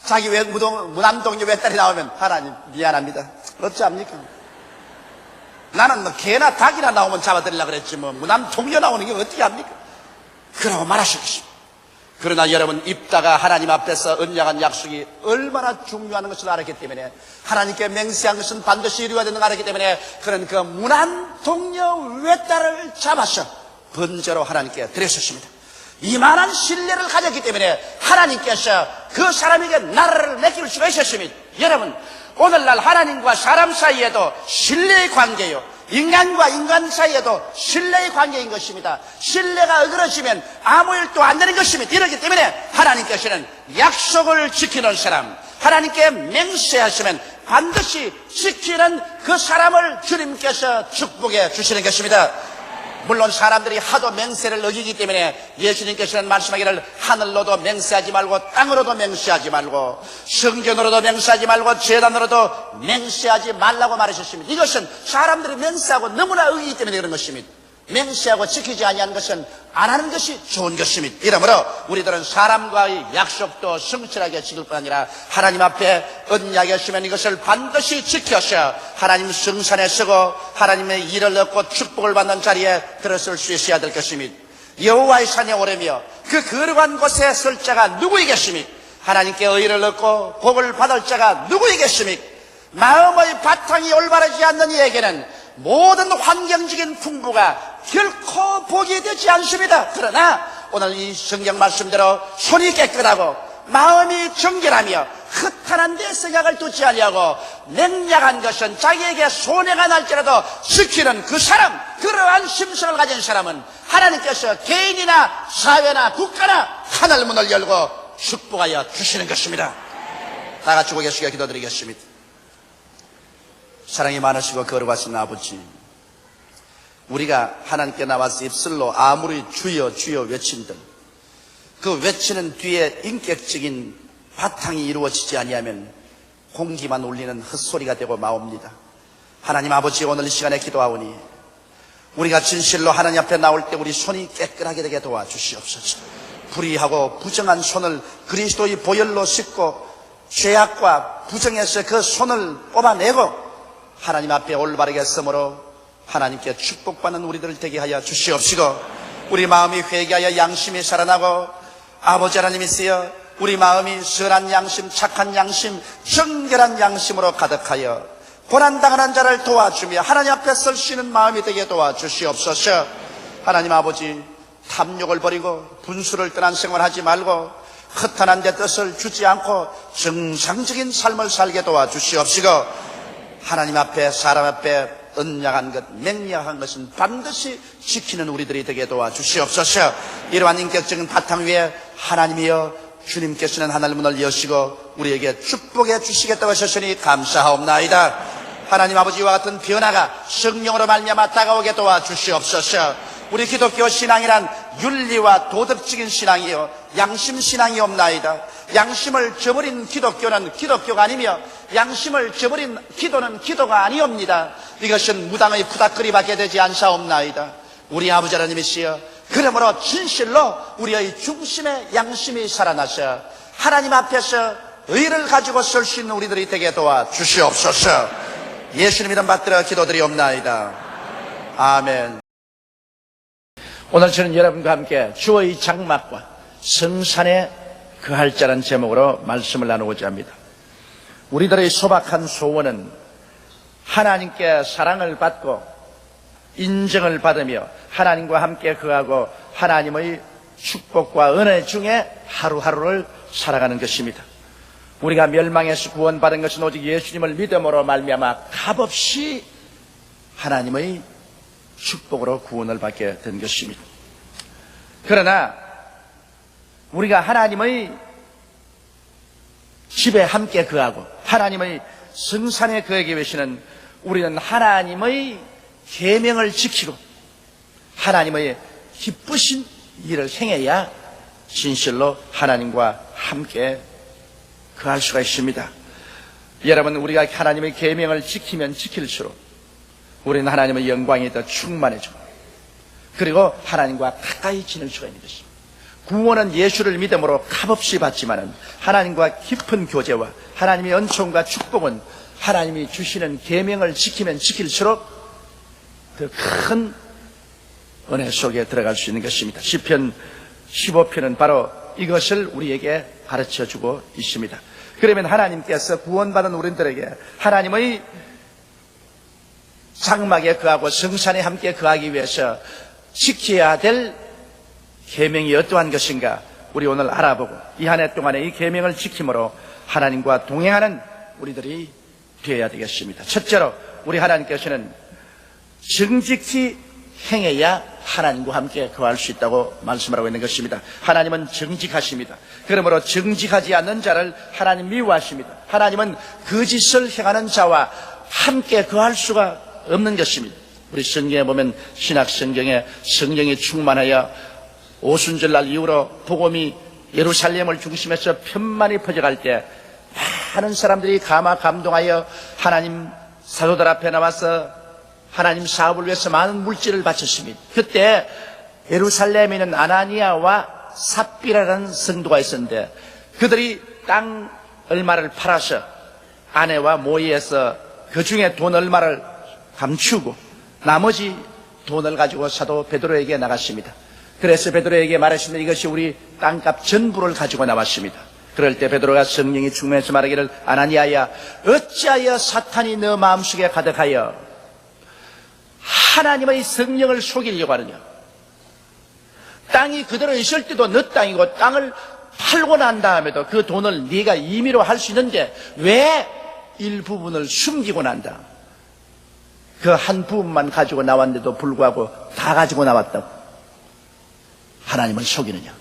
자기 무난동녀 외딸이 나오면 하나님 미안합니다. 어찌합니까? 나는 뭐 개나 닭이나 나오면 잡아드리려고 그랬지 뭐 무난동녀 나오는 게 어떻게 합니까? 그러고 말하실 것입니다. 그러나 여러분, 입다가 하나님 앞에서 언약한 약속이 얼마나 중요한 것을 알았기 때문에 하나님께 맹세한 것은 반드시 이루어야 되는 걸 알았기 때문에 그런 그 무난동녀 외딸을 잡아서 번제로 하나님께 드렸었습니다. 이만한 신뢰를 가졌기 때문에 하나님께서 그 사람에게 나라를 맡길 수가 있었습니다. 여러분, 오늘날 하나님과 사람 사이에도 신뢰의 관계요, 인간과 인간 사이에도 신뢰의 관계인 것입니다. 신뢰가 어그러지면 아무 일도 안 되는 것입니다. 이렇기 때문에 하나님께서는 약속을 지키는 사람, 하나님께 맹세하시면 반드시 지키는 그 사람을 주님께서 축복해 주시는 것입니다. 물론 사람들이 하도 맹세를 어기기 때문에 예수님께서는 말씀하기를 하늘로도 맹세하지 말고 땅으로도 맹세하지 말고 성전으로도 맹세하지 말고 제단으로도 맹세하지 말라고 말하셨습니다. 이것은 사람들이 맹세하고 너무나 어기기 때문에 그런 것입니다. 맹세하고 지키지 아니하는 것은 안 하는 것이 좋은 것입니다. 이러므로 우리들은 사람과의 약속도 성실하게 지킬 뿐 아니라 하나님 앞에 언약했으면 이것을 반드시 지켜서 하나님 성산에 서고 하나님의 일을 얻고 축복을 받는 자리에 들어설 수 있어야 될 것입니다. 여호와의 산에 오르며 그 거룩한 곳에 설 자가 누구이겠습니까? 하나님께 의를 얻고 복을 받을 자가 누구이겠습니까? 마음의 바탕이 올바르지 않는 이에게는 모든 환경적인 풍부가 결코 보게 되지 않습니다. 그러나 오늘 이 성경 말씀대로 손이 깨끗하고 마음이 정결하며 흩어난 데 생각을 두지 아니하고 맹약한 것은 자기에게 손해가 날지라도 지키는 그 사람, 그러한 심성을 가진 사람은 하나님께서 개인이나 사회나 국가나 하늘 문을 열고 축복하여 주시는 것입니다. 다 같이 고개 숙여 기도드리겠습니다. 사랑이 많으시고 거룩하신 아버지, 우리가 하나님께 나와서 입술로 아무리 주여 주여 외친들 그 외치는 뒤에 인격적인 바탕이 이루어지지 아니하면 공기만 울리는 헛소리가 되고 마옵니다. 하나님 아버지, 오늘 이 시간에 기도하오니 우리가 진실로 하나님 앞에 나올 때 우리 손이 깨끗하게 되게 도와주시옵소서. 불의하고 부정한 손을 그리스도의 보혈로 씻고 죄악과 부정에서 그 손을 뽑아내고 하나님 앞에 올바르게 섬으로 하나님께 축복받는 우리들 되게 하여 주시옵시고, 우리 마음이 회개하여 양심이 살아나고 아버지 하나님이시여 우리 마음이 선한 양심, 착한 양심, 정결한 양심으로 가득하여 고난당하는 자를 도와주며 하나님 앞에 설 수 있는 마음이 되게 도와주시옵소서. 하나님 아버지, 탐욕을 버리고 분수를 떠난 생활하지 말고 허탄한 데 뜻을 주지 않고 정상적인 삶을 살게 도와주시옵시고, 하나님 앞에 사람 앞에 언약한 것, 맹약한 것은 반드시 지키는 우리들이 되게 도와주시옵소서. 이러한 인격적인 바탕 위에 하나님이여 주님께서는 하늘 문을 여시고 우리에게 축복해 주시겠다고 하셨으니 감사하옵나이다. 하나님 아버지와 같은 변화가 성령으로 말미암아 다가오게 도와주시옵소서. 우리 기독교 신앙이란 윤리와 도덕적인 신앙이요 양심 신앙이 없나이다. 양심을 저버린 기독교는 기독교가 아니며 양심을 저버린 기도는 기도가 아니옵니다. 이것은 무당의 푸닥거리밖에 되지 않사옵나이다. 우리 아버지 하나님이시여, 그러므로 진실로 우리의 중심에 양심이 살아나서 하나님 앞에서 의를 가지고 설 수 있는 우리들이 되게 도와주시옵소서. 예수님 이름 받들어 기도드리옵나이다. 아멘. 오늘 저는 여러분과 함께 주의 장막과 성산에 거할 자라는 제목으로 말씀을 나누고자 합니다. 우리들의 소박한 소원은 하나님께 사랑을 받고 인정을 받으며 하나님과 함께 거하고 하나님의 축복과 은혜 중에 하루하루를 살아가는 것입니다. 우리가 멸망에서 구원받은 것은 오직 예수님을 믿음으로 말미암아 값없이 하나님의 축복으로 구원을 받게 된 것입니다. 그러나 우리가 하나님의 집에 함께 거하고 하나님의 성산에 거하기 위해서는 우리는 하나님의 계명을 지키고 하나님의 기쁘신 일을 행해야 진실로 하나님과 함께 거할 수가 있습니다. 여러분, 우리가 하나님의 계명을 지키면 지킬수록 우리는 하나님의 영광이 더 충만해지고 그리고 하나님과 가까이 지낼 수가 있는 것입니다. 구원은 예수를 믿음으로 값없이 받지만은 하나님과 깊은 교제와 하나님의 은총과 축복은 하나님이 주시는 계명을 지키면 지킬수록 더 큰 은혜 속에 들어갈 수 있는 것입니다. 시편 15편은 바로 이것을 우리에게 가르쳐주고 있습니다. 그러면 하나님께서 구원받은 우리들에게 하나님의 장막에 거하고 성산에 함께 거하기 위해서 지켜야 될 계명이 어떠한 것인가 우리 오늘 알아보고 이 한 해 동안에 이 계명을 지킴으로 하나님과 동행하는 우리들이 되어야 되겠습니다. 첫째로 우리 하나님께서는 정직히 행해야 하나님과 함께 거할 수 있다고 말씀하고 있는 것입니다. 하나님은 정직하십니다. 그러므로 정직하지 않는 자를 하나님 미워하십니다. 하나님은 거짓을 행하는 자와 함께 거할 수가 없는 것입니다. 우리 성경에 보면 신약 성경에 성령이 충만하여 오순절날 이후로 복음이 예루살렘을 중심해서 편만히 퍼져갈 때 많은 사람들이 감동하여 하나님 사도들 앞에 나와서 하나님 사업을 위해서 많은 물질을 바쳤습니다. 그때 예루살렘에 있는 아나니아와 삽비라라는 성도가 있었는데 그들이 땅 얼마를 팔아서 아내와 모의해서 그 중에 돈 얼마를 감추고 나머지 돈을 가지고 사도 베드로에게 나갔습니다. 그래서 베드로에게 말했습니다. 이것이 우리 땅값 전부를 가지고 나왔습니다. 그럴 때 베드로가 성령이 충만해서 말하기를 아나니아야 어찌하여 사탄이 너 마음속에 가득하여 하나님의 성령을 속이려고 하느냐? 땅이 그대로 있을 때도 너 땅이고 땅을 팔고 난 다음에도 그 돈을 네가 임의로 할 수 있는데 왜 일부분을 숨기고 난다? 그 한 부분만 가지고 나왔는데도 불구하고 다 가지고 나왔다고 하나님을 속이느냐?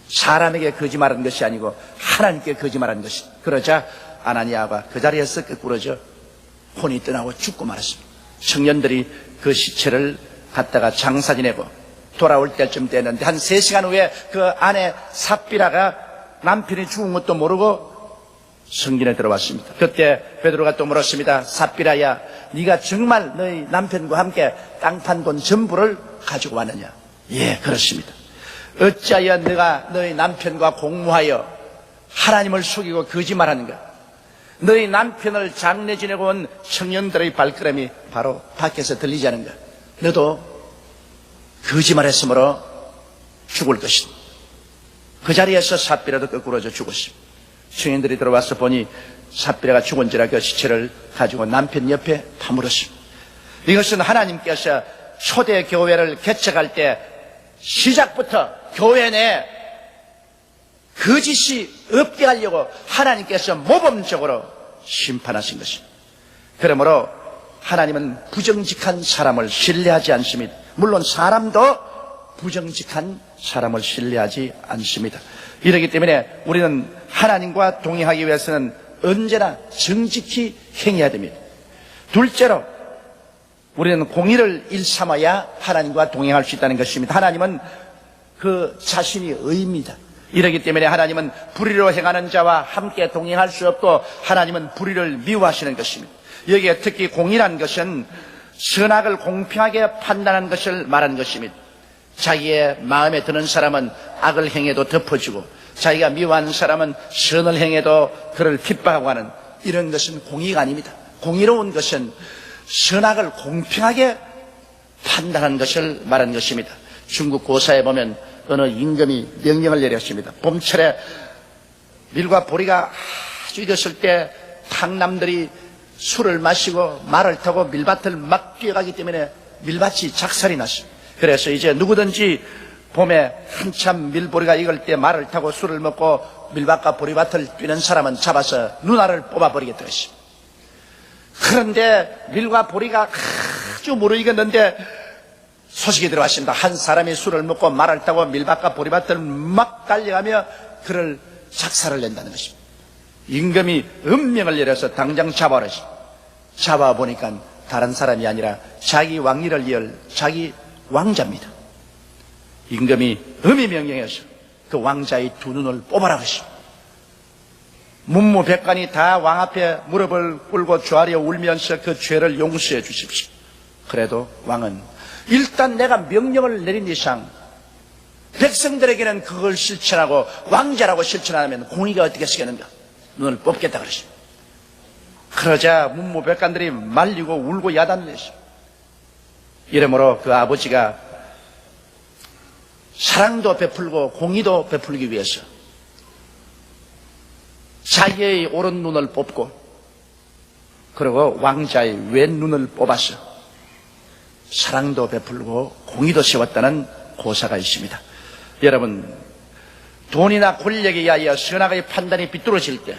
사람에게 거짓말한 것이 아니고 하나님께 거짓말한 것이. 그러자 아나니아가 그 자리에서 끄꾸러져 혼이 떠나고 죽고 말았습니다. 청년들이 그 시체를 갖다가 장사 지내고 돌아올 때쯤 되는데 한 3시간 후에 그 아내 삽비라가 남편이 죽은 것도 모르고 성전에 들어왔습니다. 그때 베드로가 또 물었습니다. 삽비라야, 네가 정말 너희 남편과 함께 땅 판 돈 전부를 가지고 왔느냐? 예, 그렇습니다. 어찌하여 네가 너희 남편과 공모하여 하나님을 속이고 거짓말하는가? 너희 남편을 장례 지내고 온 청년들의 발걸음이 바로 밖에서 들리지 않은가? 너도 거짓말했으므로 죽을 것이다. 그 자리에서 삽비라도 거꾸로져 죽었습니다. 청년들이 들어와서 보니 삽비라가 죽은지라 그 시체를 가지고 남편 옆에 파물었습니다. 이것은 하나님께서 초대 교회를 개척할 때 시작부터 교회 내에 거짓이 없게 하려고 하나님께서 모범적으로 심판하신 것입니다. 그러므로 하나님은 부정직한 사람을 신뢰하지 않습니다. 물론 사람도 부정직한 사람을 신뢰하지 않습니다. 이렇기 때문에 우리는 하나님과 동행하기 위해서는 언제나 정직히 행해야 됩니다. 둘째로 우리는 공의를 일삼아야 하나님과 동행할 수 있다는 것입니다. 하나님은 그 자신이 의입니다. 이러기 때문에 하나님은 불의로 행하는 자와 함께 동행할 수 없고 하나님은 불의를 미워하시는 것입니다. 여기에 특히 공의란 것은 선악을 공평하게 판단하는 것을 말하는 것입니다. 자기의 마음에 드는 사람은 악을 행해도 덮어주고 자기가 미워하는 사람은 선을 행해도 그를 핍박하고 하는 이런 것은 공의가 아닙니다. 공의로운 것은 선악을 공평하게 판단하는 것을 말하는 것입니다. 중국 고사에 보면 어느 임금이 명령을 내렸습니다. 봄철에 밀과 보리가 아주 익었을 때 탕남들이 술을 마시고 말을 타고 밀밭을 막 뛰어가기 때문에 밀밭이 작살이 났습니다. 그래서 이제 누구든지 봄에 한참 밀보리가 익을 때 말을 타고 술을 먹고 밀밭과 보리밭을 뛰는 사람은 잡아서 눈알을 뽑아버리겠다 했습니다. 그런데 밀과 보리가 아주 무르익었는데 소식이 들어왔습니다. 한 사람이 술을 먹고 말을 타고 밀밭과 보리밭을 막 달려가며 그를 작살을 낸다는 것입니다. 임금이 음명을 내려서 당장 잡아오라시. 잡아보니까 다른 사람이 아니라 자기 왕위를 이을 자기 왕자입니다. 임금이 음이 명령해서 그 왕자의 두 눈을 뽑아라 하시고 문무백관이 다 왕 앞에 무릎을 꿇고 조아려 울면서 그 죄를 용서해 주십시오. 그래도 왕은 일단 내가 명령을 내린 이상 백성들에게는 그걸 실천하고 왕자라고 실천하면 공의가 어떻게 쓰겠는가? 눈을 뽑겠다 그러십니다. 그러자 문무백관들이 말리고 울고 야단을 냈습니다. 이러므로 그 아버지가 사랑도 베풀고 공의도 베풀기 위해서 자기의 오른 눈을 뽑고 그리고 왕자의 왼 눈을 뽑아서 사랑도 베풀고 공의도 세웠다는 고사가 있습니다. 여러분, 돈이나 권력에 의하여 선악의 판단이 비뚤어질 때,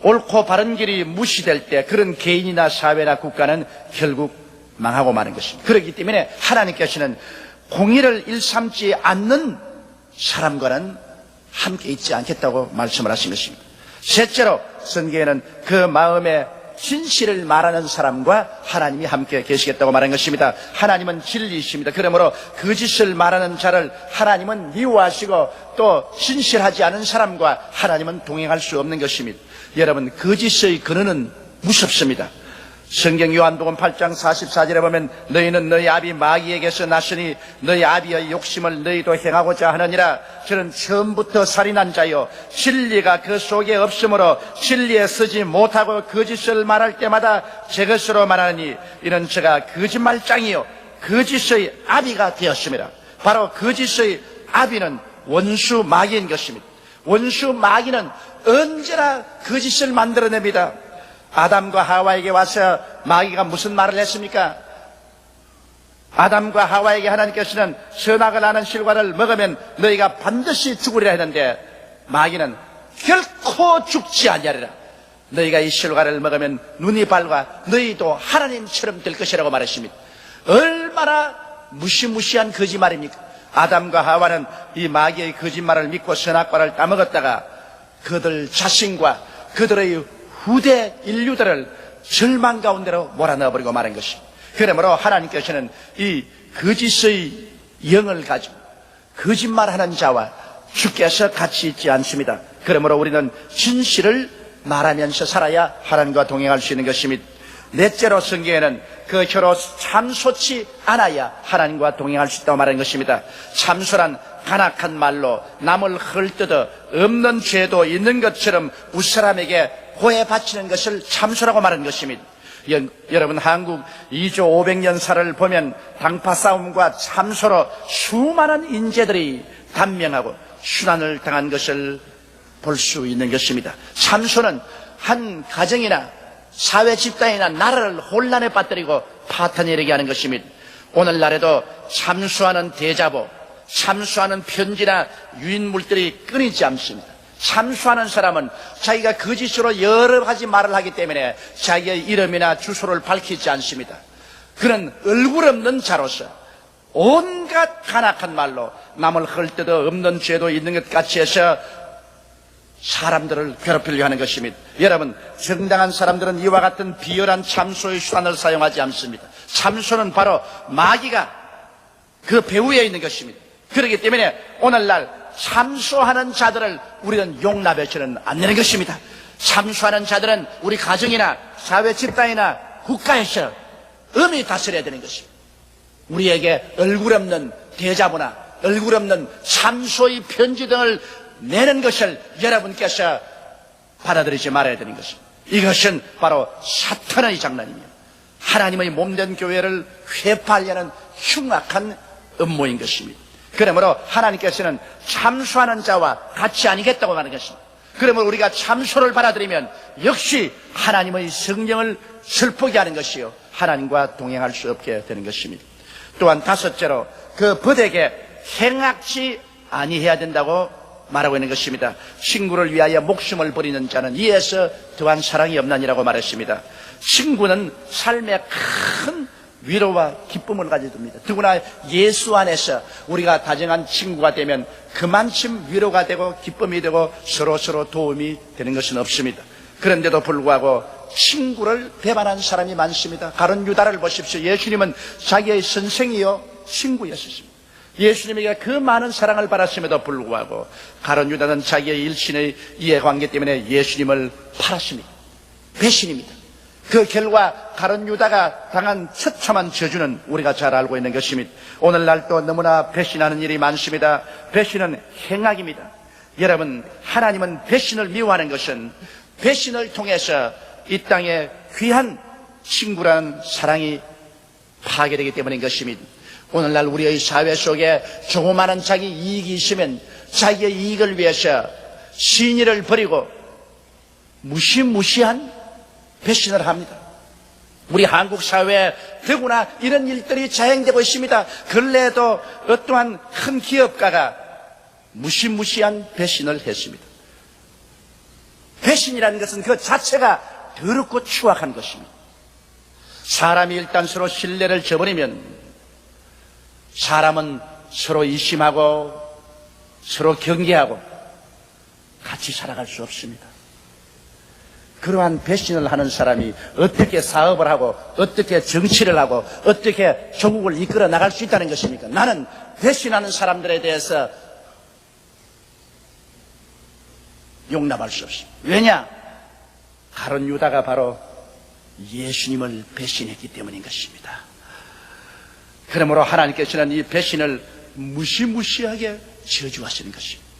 옳고 바른 길이 무시될 때 그런 개인이나 사회나 국가는 결국 망하고 마는 것입니다. 그렇기 때문에 하나님께서는 공의를 일삼지 않는 사람과는 함께 있지 않겠다고 말씀을 하신 것입니다. 셋째로 성경에는 그 마음에 진실을 말하는 사람과 하나님이 함께 계시겠다고 말한 것입니다. 하나님은 진리이십니다. 그러므로 거짓을 말하는 자를 하나님은 미워하시고 또 진실하지 않은 사람과 하나님은 동행할 수 없는 것입니다. 여러분, 거짓의 근원은 무섭습니다. 성경 요한복음 8장 44절에 보면 너희는 너희 아비 마귀에게서 났으니 너희 아비의 욕심을 너희도 행하고자 하느니라. 저는 처음부터 살인한 자요 진리가 그 속에 없으므로 진리에 서지 못하고 거짓을 말할 때마다 제 것으로 말하니 이는 저가 거짓말장이요 거짓의 아비가 되었습니다. 바로 거짓의 아비는 원수 마귀인 것입니다. 원수 마귀는 언제나 거짓을 만들어냅니다. 아담과 하와에게 와서 마귀가 무슨 말을 했습니까? 아담과 하와에게 하나님께서는 선악을 아는 실과를 먹으면 너희가 반드시 죽으리라 했는데 마귀는 결코 죽지 아니하리라. 너희가 이 실과를 먹으면 눈이 밝아 너희도 하나님처럼 될 것이라고 말했습니다. 얼마나 무시무시한 거짓말입니까? 아담과 하와는 이 마귀의 거짓말을 믿고 선악과를 따먹었다가 그들 자신과 그들의 후대 인류들을 절망 가운데로 몰아넣어버리고 말한 것입니다. 그러므로 하나님께서는 이 거짓의 영을 가지고 거짓말하는 자와 주께서 같이 있지 않습니다. 그러므로 우리는 진실을 말하면서 살아야 하나님과 동행할 수 있는 것입니다. 넷째로 성경에는 그 혀로 참소치 않아야 하나님과 동행할 수 있다고 말하는 것입니다. 참소란 간악한 말로 남을 헐뜯어 없는 죄도 있는 것처럼 웃사람에게 고해 바치는 것을 참소라고 말하는 것입니다. 여러분, 한국 2조 500년사를 보면 당파 싸움과 참소로 수많은 인재들이 단명하고 순환을 당한 것을 볼 수 있는 것입니다. 참소는 한 가정이나 사회 집단이나 나라를 혼란에 빠뜨리고 파탄에 이르게 하는 것입니다. 오늘날에도 참소하는 대자보, 참소하는 편지나 유인물들이 끊이지 않습니다. 참소하는 사람은 자기가 거짓으로 여러 가지 말을 하기 때문에 자기의 이름이나 주소를 밝히지 않습니다. 그는 얼굴 없는 자로서 온갖 간악한 말로 남을 헐뜯어 없는 죄도 있는 것 같이 해서 사람들을 괴롭히려고 하는 것입니다. 여러분, 정당한 사람들은 이와 같은 비열한 참소의 수단을 사용하지 않습니다. 참소는 바로 마귀가 그 배후에 있는 것입니다. 그렇기 때문에 오늘날 참소하는 자들을 우리는 용납해서는 안 되는 것입니다. 참소하는 자들은 우리 가정이나 사회 집단이나 국가에서 엄히 다스려야 되는 것입니다. 우리에게 얼굴 없는 대자보나 얼굴 없는 참소의 편지 등을 내는 것을 여러분께서 받아들이지 말아야 되는 것입니다. 이것은 바로 사탄의 장난이며 하나님의 몸된 교회를 회파하려는 흉악한 음모인 것입니다. 그러므로 하나님께서는 참소하는 자와 같이 아니겠다고 말하는 것입니다. 그러므로 우리가 참소를 받아들이면 역시 하나님의 성령을 슬프게 하는 것이요 하나님과 동행할 수 없게 되는 것입니다. 또한 다섯째로 그 벗에게 행악치 아니해야 된다고 말하고 있는 것입니다. 친구를 위하여 목숨을 버리는 자는 이에서 더한 사랑이 없나니라고 말했습니다. 친구는 삶의 큰 위로와 기쁨을 가져줍니다. 더구나 예수 안에서 우리가 다정한 친구가 되면 그만큼 위로가 되고 기쁨이 되고 서로 도움이 되는 것은 없습니다. 그런데도 불구하고 친구를 배반한 사람이 많습니다. 가룟 유다를 보십시오. 예수님은 자기의 선생이요 친구였습니다. 예수님에게 그 많은 사랑을 받았음에도 불구하고 가룟 유다는 자기의 일신의 이해관계 때문에 예수님을 팔았습니다. 배신입니다. 그 결과 가룟 유다가 당한 처참한 저주는 우리가 잘 알고 있는 것입니다. 오늘날 또 너무나 배신하는 일이 많습니다. 배신은 행악입니다. 여러분, 하나님은 배신을 미워하는 것은 배신을 통해서 이 땅에 귀한 친구라는 사랑이 파괴되기 때문인 것입니다. 오늘날 우리의 사회 속에 조그마한 자기 이익이 있으면 자기의 이익을 위해서 신의를 버리고 무시무시한 배신을 합니다. 우리 한국 사회에 더구나 이런 일들이 자행되고 있습니다. 근래에도 어떠한 큰 기업가가 무시무시한 배신을 했습니다. 배신이라는 것은 그 자체가 더럽고 추악한 것입니다. 사람이 일단 서로 신뢰를 저버리면 사람은 서로 의심하고 서로 경계하고 같이 살아갈 수 없습니다. 그러한 배신을 하는 사람이 어떻게 사업을 하고 어떻게 정치를 하고 어떻게 조국을 이끌어 나갈 수 있다는 것입니까? 나는 배신하는 사람들에 대해서 용납할 수 없습니다. 왜냐? 가룟 유다가 바로 예수님을 배신했기 때문인 것입니다. 그러므로 하나님께서는 이 배신을 무시무시하게 저주하시는 것입니다.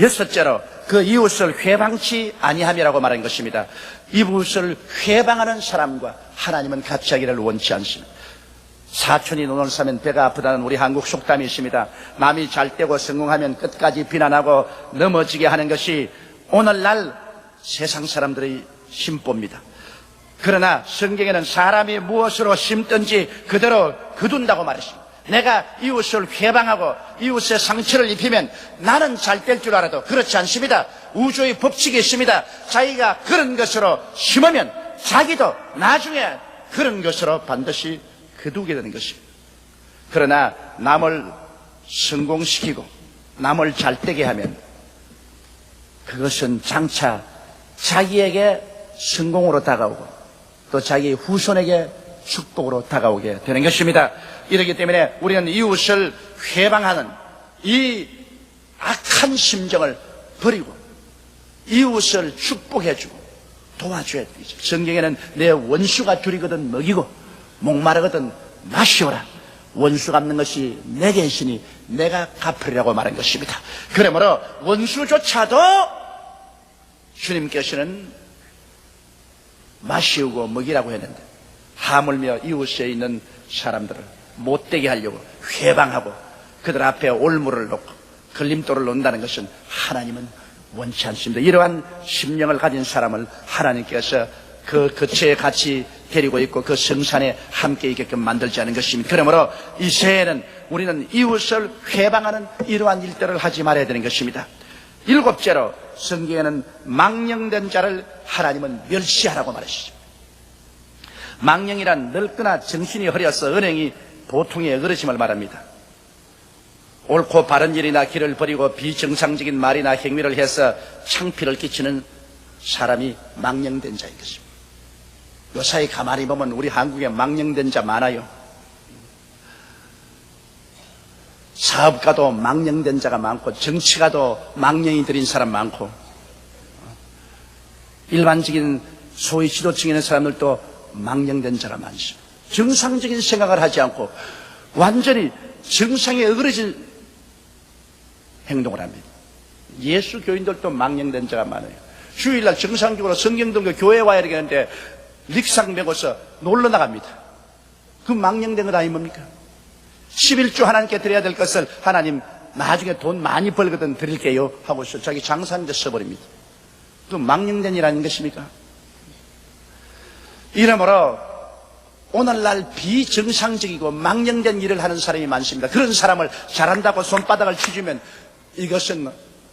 여섯째로 그 이웃을 회방치 아니함이라고 말한 것입니다. 이웃을 회방하는 사람과 하나님은 같이 하기를 원치 않습니다. 사촌이 눈을 싸면 배가 아프다는 우리 한국 속담이 있습니다. 남이 잘 되고 성공하면 끝까지 비난하고 넘어지게 하는 것이 오늘날 세상 사람들의 심보입니다. 그러나 성경에는 사람이 무엇으로 심든지 그대로 거둔다고 말했습니다. 내가 이웃을 회방하고 이웃의 상처를 입히면 나는 잘 될 줄 알아도 그렇지 않습니다. 우주의 법칙이 있습니다. 자기가 그런 것으로 심으면 자기도 나중에 그런 것으로 반드시 거두게 되는 것입니다. 그러나 남을 성공시키고 남을 잘되게 하면 그것은 장차 자기에게 성공으로 다가오고 또 자기 후손에게 축복으로 다가오게 되는 것입니다. 이렇기 때문에 우리는 이웃을 회방하는 이 악한 심정을 버리고 이웃을 축복해주고 도와줘야 되죠. 성경에는 내 원수가 줄이거든 먹이고 목마르거든 마시오라. 원수 갚는 것이 내게 있으니 내가 갚으리라고 말한 것입니다. 그러므로 원수조차도 주님께서는 마시우고 먹이라고 했는데 하물며 이웃에 있는 사람들을 못되게 하려고 회방하고 그들 앞에 올무를 놓고 걸림돌을 놓는다는 것은 하나님은 원치 않습니다. 이러한 심령을 가진 사람을 하나님께서 그 거처에 같이 데리고 있고 그 성산에 함께 있게끔 만들지 않은 것입니다. 그러므로 이 새해에는 우리는 이웃을 회방하는 이러한 일들을 하지 말아야 되는 것입니다. 일곱째로 성경에는 망령된 자를 하나님은 멸시하라고 말하시죠. 망령이란 늙거나 정신이 흐려서 언행이 보통의 어그러짐을 말합니다. 옳고 바른 일이나 길을 버리고 비정상적인 말이나 행위를 해서 창피를 끼치는 사람이 망령된 자인 것입니다. 요사이 가만히 보면 우리 한국에 망령된 자 많아요. 사업가도 망령된 자가 많고 정치가도 망령이 들인 사람 많고 일반적인 소위 지도층에 있는 사람들도 망령된 자가 많습니다. 정상적인 생각을 하지 않고 완전히 정상에 어그러진 행동을 합니다. 예수 교인들도 망령된 자가 많아요. 주일날 정상적으로 성경 들고 교회 와야 되겠는데 릭상 메고서 놀러 나갑니다. 그 망령된 것 아닙니까? 11조 하나님께 드려야 될 것을 하나님 나중에 돈 많이 벌거든 드릴게요 하고서 자기 장사하는데 써버립니다. 그 망령된 일 아닌 것입니까? 이러므로 오늘날 비정상적이고 망령된 일을 하는 사람이 많습니다. 그런 사람을 잘한다고 손바닥을 치주면 이것은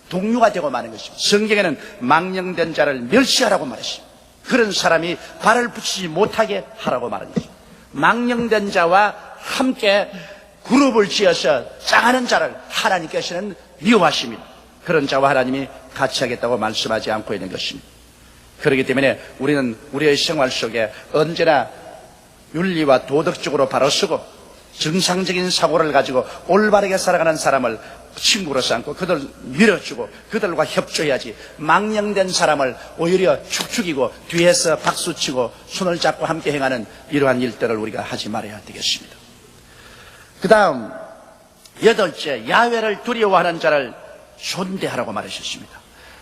동료가 되고 마는 것입니다. 성경에는 망령된 자를 멸시하라고 말했습니다. 그런 사람이 발을 붙이지 못하게 하라고 말한 것입니다. 망령된 자와 함께 그룹을 지어서 짱하는 자를 하나님께서는 미워하십니다. 그런 자와 하나님이 같이 하겠다고 말씀하지 않고 있는 것입니다. 그렇기 때문에 우리는 우리의 생활 속에 언제나 윤리와 도덕적으로 바로 서고 정상적인 사고를 가지고 올바르게 살아가는 사람을 친구로 삼고 그들 밀어주고 그들과 협조해야지 망령된 사람을 오히려 축축이고 뒤에서 박수치고 손을 잡고 함께 행하는 이러한 일들을 우리가 하지 말아야 되겠습니다. 그 다음 여덟째, 야훼를 두려워하는 자를 존대하라고 말하셨습니다.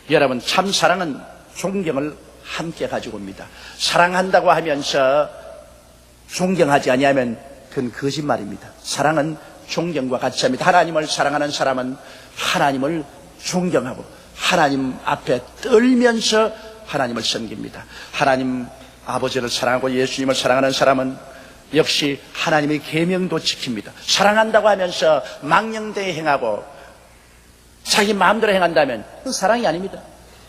여러분, 참 사랑은 존경을 함께 가지고 옵니다. 사랑한다고 하면서 존경하지 아니하면 그건 거짓말입니다. 사랑은 존경과 같이 합니다. 하나님을 사랑하는 사람은 하나님을 존경하고 하나님 앞에 떨면서 하나님을 섬깁니다. 하나님 아버지를 사랑하고 예수님을 사랑하는 사람은 역시 하나님의 계명도 지킵니다. 사랑한다고 하면서 망령되게 행하고 자기 마음대로 행한다면 그건 사랑이 아닙니다.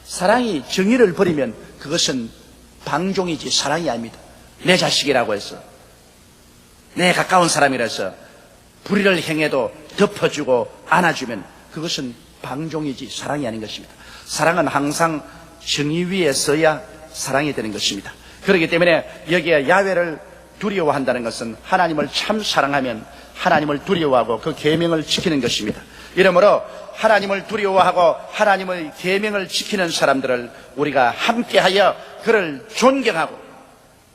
사랑이 정의를 버리면 그것은 방종이지 사랑이 아닙니다. 내 자식이라고 해서 내 가까운 사람이라서 불의를 행해도 덮어주고 안아주면 그것은 방종이지 사랑이 아닌 것입니다. 사랑은 항상 정의 위에 서야 사랑이 되는 것입니다. 그렇기 때문에 여기에 야훼를 두려워한다는 것은 하나님을 참 사랑하면 하나님을 두려워하고 그 계명을 지키는 것입니다. 이러므로 하나님을 두려워하고 하나님의 계명을 지키는 사람들을 우리가 함께하여 그를 존경하고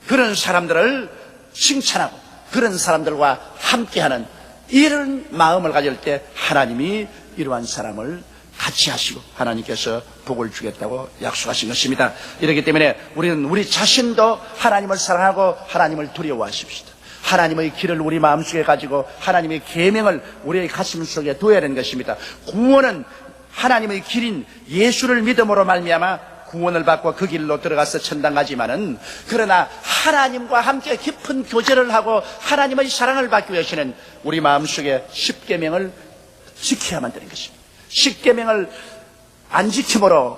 그런 사람들을 칭찬하고 그런 사람들과 함께하는 이런 마음을 가질 때 하나님이 이러한 사람을 같이 하시고 하나님께서 복을 주겠다고 약속하신 것입니다. 이렇기 때문에 우리는 우리 자신도 하나님을 사랑하고 하나님을 두려워하십시다. 하나님의 길을 우리 마음속에 가지고 하나님의 계명을 우리의 가슴 속에 두어야 하는 것입니다. 구원은 하나님의 길인 예수를 믿음으로 말미암아 구원을 받고 그 길로 들어가서 천당 가지만은 그러나 하나님과 함께 깊은 교제를 하고 하나님의 사랑을 받기 위해서는 우리 마음속에 십계명을 지켜야만 되는 것입니다. 십계명을 안 지킴으로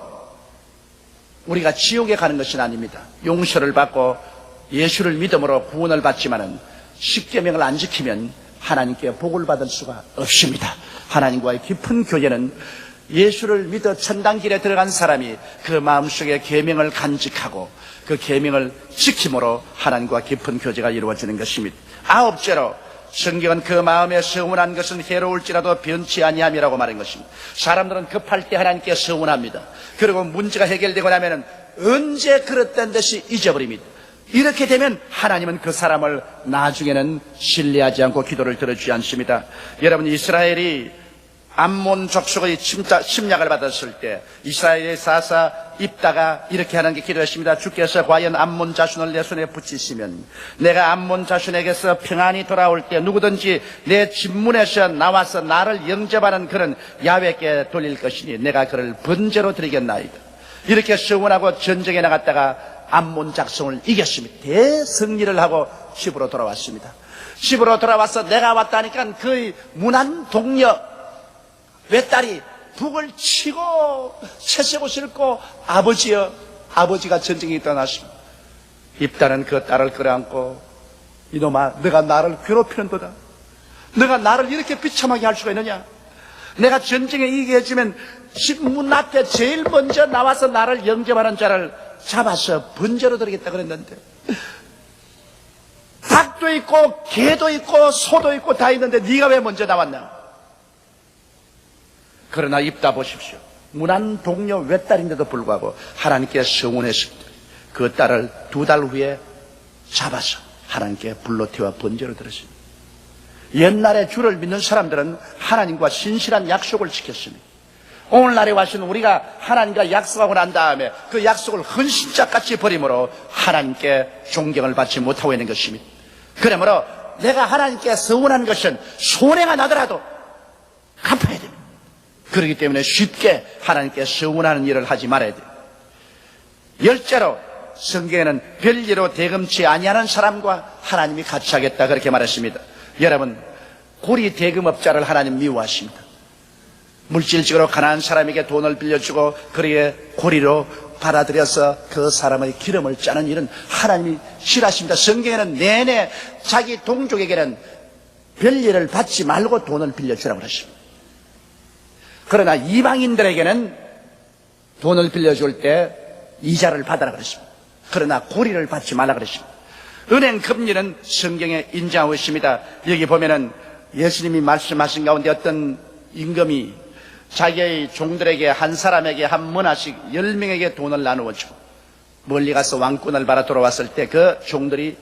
우리가 지옥에 가는 것은 아닙니다. 용서를 받고 예수를 믿음으로 구원을 받지만은 십계명을 안 지키면 하나님께 복을 받을 수가 없습니다. 하나님과의 깊은 교제는 예수를 믿어 천당길에 들어간 사람이 그 마음속에 계명을 간직하고 그 계명을 지킴으로 하나님과 깊은 교제가 이루어지는 것입니다. 아홉째로 성경은 그 마음에 서운한 것은 해로울지라도 변치 아니함이라고 말한 것입니다. 사람들은 급할 때 하나님께 서운합니다. 그리고 문제가 해결되고 나면은 언제 그랬던 듯이 잊어버립니다. 이렇게 되면 하나님은 그 사람을 나중에는 신뢰하지 않고 기도를 들어주지 않습니다. 여러분, 이스라엘이 암몬 족속의 침략을 받았을 때 이스라엘의 사사 입다가 이렇게 하는 게 기도했습니다. 주께서 과연 암몬 자손을 내 손에 붙이시면 내가 암몬 자손에게서 평안이 돌아올 때 누구든지 내 집문에서 나와서 나를 영접하는 그런 야훼께 돌릴 것이니 내가 그를 번제로 드리겠나이다. 이렇게 서원하고 전쟁에 나갔다가 암몬 작성을 이겼습니다. 대승리를 하고 집으로 돌아왔습니다. 집으로 돌아와서 내가 왔다니까 그 무난 동료 외딸이 북을 치고 채색옷 싣고 아버지가 전쟁에 떠났습니다. 입다는 그 딸을 끌어안고 이놈아, 너가 나를 괴롭히는도다. 너가 나를 이렇게 비참하게 할 수가 있느냐? 내가 전쟁에 이기게 해주면 집 문 앞에 제일 먼저 나와서 나를 영접하는 자를 잡아서 번제로 드리겠다 그랬는데 닭도 있고 개도 있고 소도 있고 다 있는데 네가 왜 먼저 나왔나? 그러나 입다 보십시오. 무난 동료 외딸인데도 불구하고 하나님께 서원했습니다. 그 딸을 2달 후에 잡아서 하나님께 불로 태워 번제로 드렸습니다. 옛날에 주를 믿는 사람들은 하나님과 신실한 약속을 지켰습니다. 오늘날에 와서는 우리가 하나님과 약속하고 난 다음에 그 약속을 헌신짝같이 버림으로 하나님께 존경을 받지 못하고 있는 것입니다. 그러므로 내가 하나님께 서운한 것은 손해가 나더라도 갚아야 됩니다. 그렇기 때문에 쉽게 하나님께 서운하는 일을 하지 말아야 돼요. 10째로 성경에는 별일로 대금치 아니하는 사람과 하나님이 같이 하겠다 그렇게 말했습니다. 여러분, 고리 대금업자를 하나님 미워하십니다. 물질적으로 가난한 사람에게 돈을 빌려주고 그리에 고리로 받아들여서 그 사람의 기름을 짜는 일은 하나님이 싫어하십니다. 성경에는 내내 자기 동족에게는 별일을 받지 말고 돈을 빌려주라고 그러십니다. 그러나 이방인들에게는 돈을 빌려줄 때 이자를 받아라 그랬습니다. 그러나 고리를 받지 말라 그랬습니다. 은행 금리는 성경에 인정하고 있습니다. 여기 보면은 예수님이 말씀하신 가운데 어떤 임금이 자기의 종들에게 한 사람에게 한 문화씩 10명에게 돈을 나누어 주고 멀리 가서 왕권을 받아 돌아왔을 때 그 종들이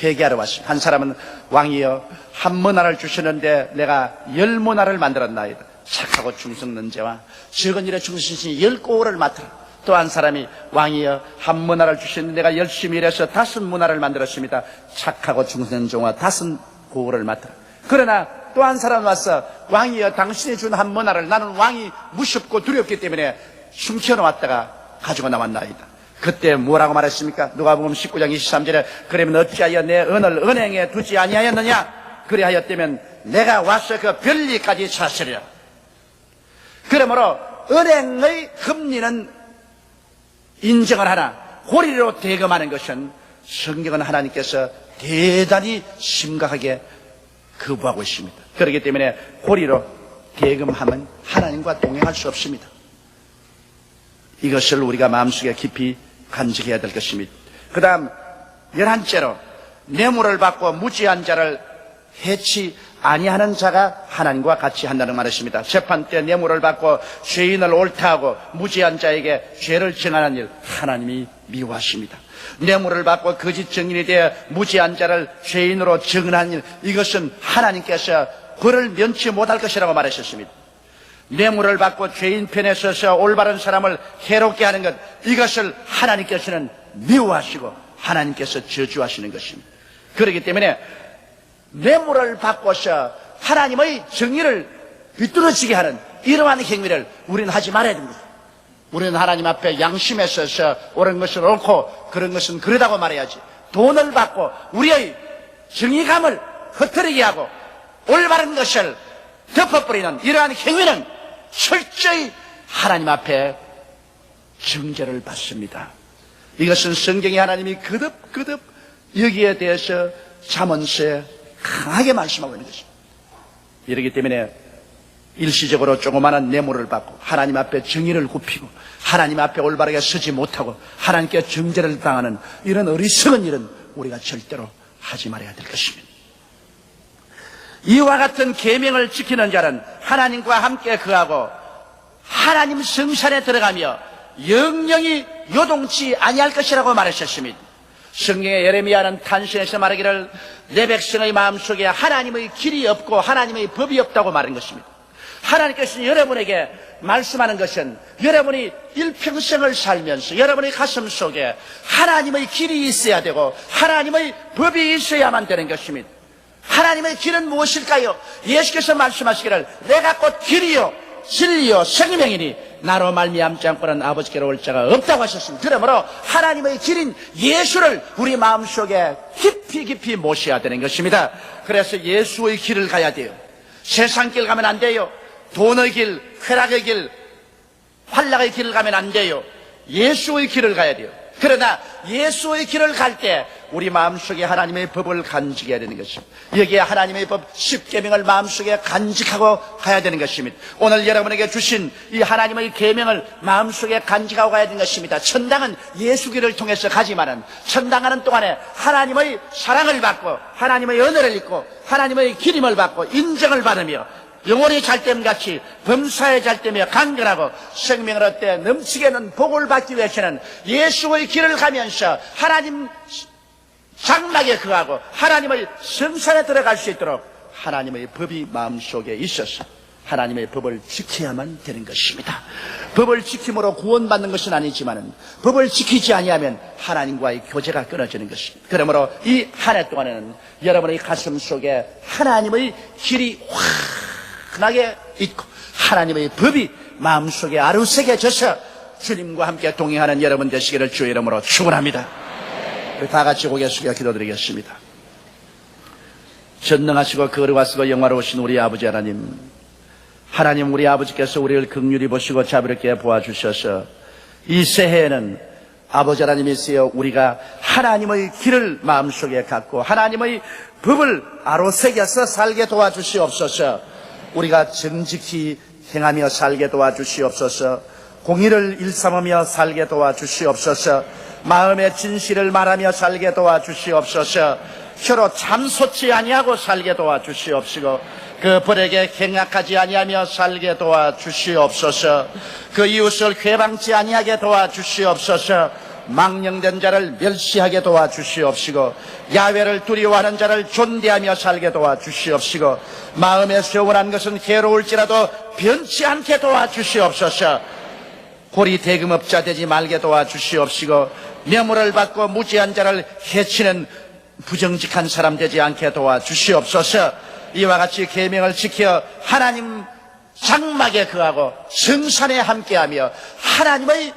회개하러 왔습니다. 한 사람은 왕이여, 한 문화를 주시는데 내가 10문화를 만들었나이다. 착하고 충성는 자와 적은 일에 충실하시니 10고을을 맡으라. 또 한 사람이 왕이여, 한 문화를 주시는데 내가 열심히 일해서 5문화를 만들었습니다. 착하고 충성는 종과 5고을을 맡으라. 그러나 또 한 사람 와서 왕이여, 당신이 준 한 문화를 나는 왕이 무섭고 두렵기 때문에 숨겨놓았다가 가지고 나왔나이다. 그때 뭐라고 말했습니까? 누가복음 19장 23절에 그러면 어찌하여 내 은을 은행에 두지 아니하였느냐? 그리하였다면 내가 와서 그 별리까지 찾으리라. 그러므로 은행의 금리는 인정을 하나 고리로 대금하는 것은 성경은 하나님께서 대단히 심각하게 거부하고 있습니다. 그렇기 때문에 고리로 대금하면 하나님과 동행할 수 없습니다. 이것을 우리가 마음속에 깊이 간직해야 될 것입니다. 그 다음 11째로 뇌물을 받고 무지한 자를 해치 아니하는 자가 하나님과 같이 한다는 말이십니다. 재판 때 뇌물을 받고 죄인을 옳다하고 무지한 자에게 죄를 정하는 일 하나님이 미워하십니다. 뇌물을 받고 거짓 증인이 되어 무지한 자를 죄인으로 정하는 일, 이것은 하나님께서 그를 면치 못할 것이라고 말하셨습니다. 뇌물을 받고 죄인 편에 서서 올바른 사람을 해롭게 하는 것, 이것을 하나님께서는 미워하시고 하나님께서 저주하시는 것입니다. 그렇기 때문에 뇌물을 받고서 하나님의 정의를 비뚤어지게 하는 이러한 행위를 우리는 하지 말아야 됩니다. 우리는 하나님 앞에 양심에 서서 옳은 것을 옳고 그런 것은 그러다고 말해야지. 돈을 받고 우리의 정의감을 흐트리게 하고 올바른 것을 덮어버리는 이러한 행위는 철저히 하나님 앞에 정죄를 받습니다. 이것은 성경에 하나님이 거듭 여기에 대해서 잠언서에 강하게 말씀하고 있는 것입니다. 이렇기 때문에 일시적으로 조그마한 뇌물을 받고 하나님 앞에 정의를 굽히고 하나님 앞에 올바르게 서지 못하고 하나님께 정죄를 당하는 이런 어리석은 일은 우리가 절대로 하지 말아야 될 것입니다. 이와 같은 계명을 지키는 자는 하나님과 함께 거하고 하나님 성산에 들어가며 영영이 요동치 아니할 것이라고 말하셨습니다. 성경의 예레미야는 탄신에서 말하기를 내 백성의 마음속에 하나님의 길이 없고 하나님의 법이 없다고 말한 것입니다. 하나님께서 여러분에게 말씀하는 것은 여러분이 일평생을 살면서 여러분의 가슴 속에 하나님의 길이 있어야 되고 하나님의 법이 있어야만 되는 것입니다. 하나님의 길은 무엇일까요? 예수께서 말씀하시기를 내가 곧 길이요 진리요 생명이니 나로 말미암지 않고는 아버지께로 올 자가 없다고 하셨습니다. 그러므로 하나님의 길인 예수를 우리 마음속에 깊이 모셔야 되는 것입니다. 그래서 예수의 길을 가야 돼요. 세상 길 가면 안 돼요. 돈의 길, 쾌락의 길, 환락의 길을 가면 안 돼요. 예수의 길을 가야 돼요. 그러나 예수의 길을 갈 때 우리 마음속에 하나님의 법을 간직해야 되는 것입니다. 여기에 하나님의 법 10계명을 마음속에 간직하고 가야 되는 것입니다. 오늘 여러분에게 주신 이 하나님의 계명을 마음속에 간직하고 가야 되는 것입니다. 천당은 예수 길을 통해서 가지만은 천당하는 동안에 하나님의 사랑을 받고 하나님의 은혜를 입고 하나님의 기림을 받고 인정을 받으며 영혼이 잘됨같이 범사에 잘되며 강건하고 생명을 얻되 넘치게 는 복을 받기 위해서는 예수의 길을 가면서 하나님 장막에 거하고 하나님의 성산에 들어갈 수 있도록 하나님의 법이 마음속에 있어서 하나님의 법을 지켜야만 되는 것입니다. 법을 지킴으로 구원받는 것은 아니지만 법을 지키지 아니하면 하나님과의 교제가 끊어지는 것입니다. 그러므로 이 한 해 동안에는 여러분의 가슴 속에 하나님의 길이 환하게 있고 하나님의 법이 마음속에 아루새겨져서 주님과 함께 동행하는 여러분 되시기를 주의 이름으로 축원합니다. 다 같이 고개 숙여 기도드리겠습니다. 전능하시고 거룩하시고 영화로우신 우리 아버지 하나님, 하나님 우리 아버지께서 우리를 긍휼히 보시고 자비롭게 보아주셔서 이 새해에는 아버지 하나님이시여 우리가 하나님의 길을 마음속에 갖고 하나님의 법을 아로새겨서 살게 도와주시옵소서. 우리가 정직히 행하며 살게 도와주시옵소서. 공의를 일삼으며 살게 도와주시옵소서. 마음의 진실을 말하며 살게 도와주시옵소서. 서로 참소치 아니하고 살게 도와주시옵시고 그 벌에게 경악하지 아니하며 살게 도와주시옵소서. 그 이웃을 회방치 아니하게 도와주시옵소서. 망령된 자를 멸시하게 도와주시옵시고 야훼를 두려워하는 자를 존대하며 살게 도와주시옵시고 마음에 서운한 것은 괴로울지라도 변치 않게 도와주시옵소서. 고리 대금업자 되지 말게 도와주시옵시고 뇌물을 받고 무지한 자를 해치는 부정직한 사람 되지 않게 도와주시옵소서. 이와 같이 계명을 지켜 하나님 장막에 거하고 성산에 함께하며 하나님의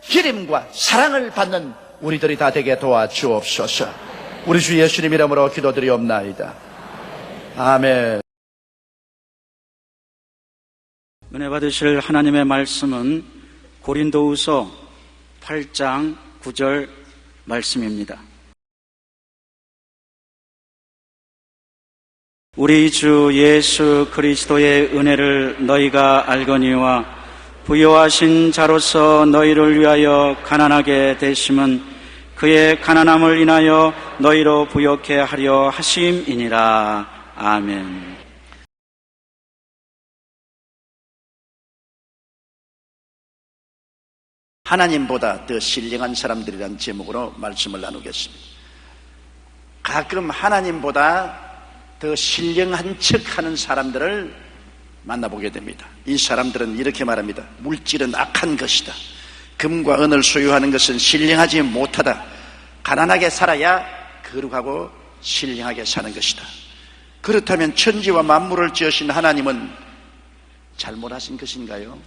기림과 사랑을 받는 우리들이 다 되게 도와주옵소서. 우리 주 예수님 이름으로 기도드리옵나이다. 아멘. 은혜 받으실 하나님의 말씀은 고린도후서 8장 9절 말씀입니다. 우리 주 예수 그리스도의 은혜를 너희가 알거니와 부요하신 자로서 너희를 위하여 가난하게 되심은 그의 가난함을 인하여 너희로 부요케 하려 하심이니라. 아멘. 하나님보다 더 신령한 사람들이라는 제목으로 말씀을 나누겠습니다. 가끔 하나님보다 더 신령한 척하는 사람들을 만나보게 됩니다. 이 사람들은 이렇게 말합니다. 물질은 악한 것이다. 금과 은을 소유하는 것은 신령하지 못하다. 가난하게 살아야 거룩하고 신령하게 사는 것이다. 그렇다면 천지와 만물을 지으신 하나님은 잘못하신 것인가요?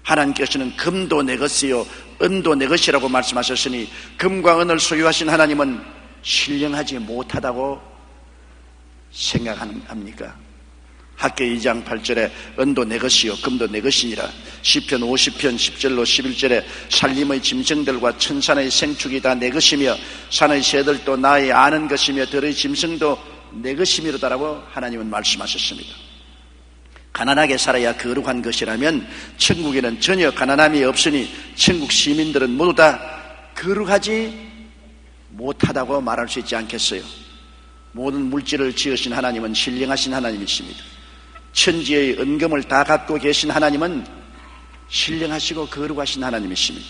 하나님께서는 금도 내 것이요 은도 내 것이라고 말씀하셨으니 금과 은을 소유하신 하나님은 신령하지 못하다고 생각합니까? 학교 2장 8절에 은도 내 것이요 금도 내 것이니라. 시편 50편 10절로 11절에 산림의 짐승들과 천산의 생축이 다 내 것이며 산의 새들도 나의 아는 것이며 들의 짐승도 내 것이미로다라고 하나님은 말씀하셨습니다. 가난하게 살아야 거룩한 것이라면 천국에는 전혀 가난함이 없으니 천국 시민들은 모두 다 거룩하지 못하다고 말할 수 있지 않겠어요? 모든 물질을 지으신 하나님은 신령하신 하나님이십니다. 천지의 은금을 다 갖고 계신 하나님은 신령하시고 거룩하신 하나님이십니다.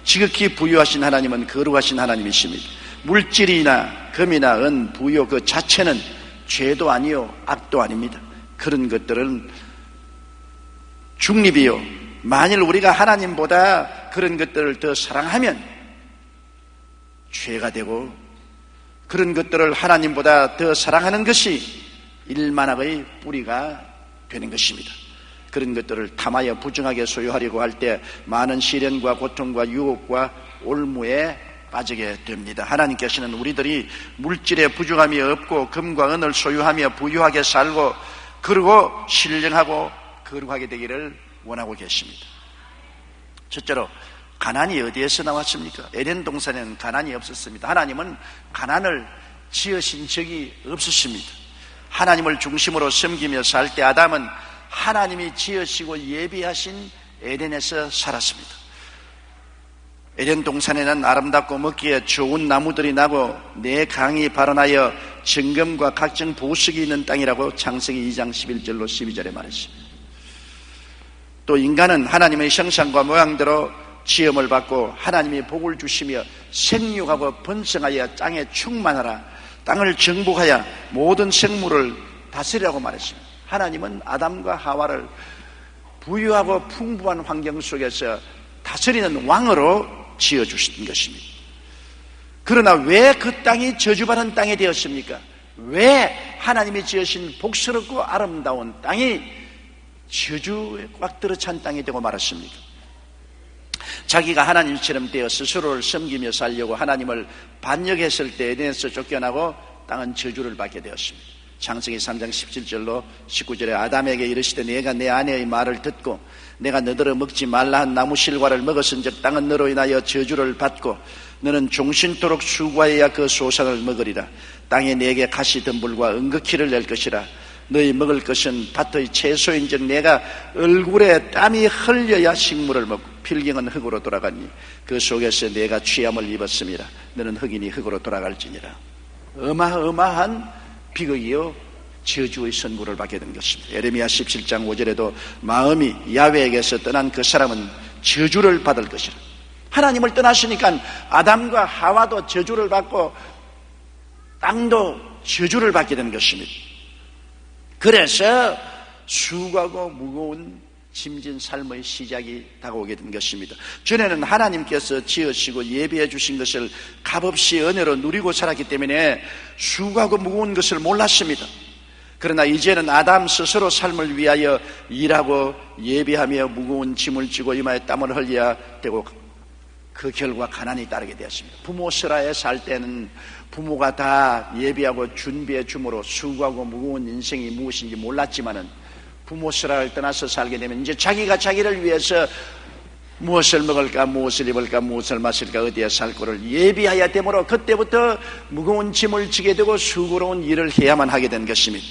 지극히 부유하신 하나님은 거룩하신 하나님이십니다. 물질이나 금이나 은, 부유 그 자체는 죄도 아니요 악도 아닙니다. 그런 것들은 중립이요. 만일 우리가 하나님보다 그런 것들을 더 사랑하면 죄가 되고, 그런 것들을 하나님보다 더 사랑하는 것이 일만학의 뿌리가 되는 것입니다. 그런 것들을 탐하여 부정하게 소유하려고 할 때 많은 시련과 고통과 유혹과 올무에 빠지게 됩니다. 하나님께서는 우리들이 물질에 부족함이 없고 금과 은을 소유하며 부유하게 살고 그리고 신령하고 거룩하게 되기를 원하고 계십니다. 첫째로, 가난이 어디에서 나왔습니까? 에덴 동산에는 가난이 없었습니다. 하나님은 가난을 지으신 적이 없으십니다. 하나님을 중심으로 섬기며 살 때 아담은 하나님이 지으시고 예비하신 에덴에서 살았습니다. 에덴 동산에는 아름답고 먹기에 좋은 나무들이 나고 내 강이 발원하여 정금과 각종 보석이 있는 땅이라고 창세기 2장 11절로 12절에 말했습니다. 또 인간은 하나님의 형상과 모양대로 지음을 받고 하나님이 복을 주시며 생육하고 번성하여 땅에 충만하라, 땅을 정복하여 모든 생물을 다스리라고 말했습니다. 하나님은 아담과 하와를 부유하고 풍부한 환경 속에서 다스리는 왕으로 지어주신 것입니다. 그러나 왜 그 땅이 저주받은 땅이 되었습니까? 왜 하나님이 지으신 복스럽고 아름다운 땅이 저주에 꽉 들어찬 땅이 되고 말았습니까? 자기가 하나님처럼 되어 스스로를 섬기며 살려고 하나님을 반역했을 때 에덴에서 쫓겨나고 땅은 저주를 받게 되었습니다. 창세기 3장 17절로 19절에 아담에게 이르시되 내가 내 아내의 말을 듣고 내가 너더러 먹지 말라 한 나무 실과를 먹었은즉 땅은 너로 인하여 저주를 받고 너는 종신토록 수고하여야 그 소산을 먹으리라. 땅에 내게 가시 덤불과 은극히를 낼 것이라. 너희 먹을 것은 밭의 채소인즉 내가 얼굴에 땀이 흘려야 식물을 먹고 필경은 흙으로 돌아가니 그 속에서 내가 취함을 입었음이라. 너는 흙이니 흙으로 돌아갈지니라. 어마어마한 비극이요 저주의 선고를 받게 된 것입니다. 예레미야 17장 5절에도 마음이 야훼에게서 떠난 그 사람은 저주를 받을 것이라. 하나님을 떠나시니까 아담과 하와도 저주를 받고 땅도 저주를 받게 된 것입니다. 그래서 수고하고 무거운 짐진 삶의 시작이 다가오게 된 것입니다. 전에는 하나님께서 지으시고 예비해 주신 것을 값없이 은혜로 누리고 살았기 때문에 수고하고 무거운 것을 몰랐습니다. 그러나 이제는 아담 스스로 삶을 위하여 일하고 예비하며 무거운 짐을 지고 이마에 땀을 흘려야 되고 그 결과 가난이 따르게 되었습니다. 부모 슬하에 살 때는 부모가 다 예비하고 준비해 주므로 수고하고 무거운 인생이 무엇인지 몰랐지만은 부모 슬하를 떠나서 살게 되면 이제 자기가 자기를 위해서 무엇을 먹을까, 무엇을 입을까, 무엇을 마실까, 어디에 살 거를 예비해야 되므로 그때부터 무거운 짐을 지게 되고 수고로운 일을 해야만 하게 된 것입니다.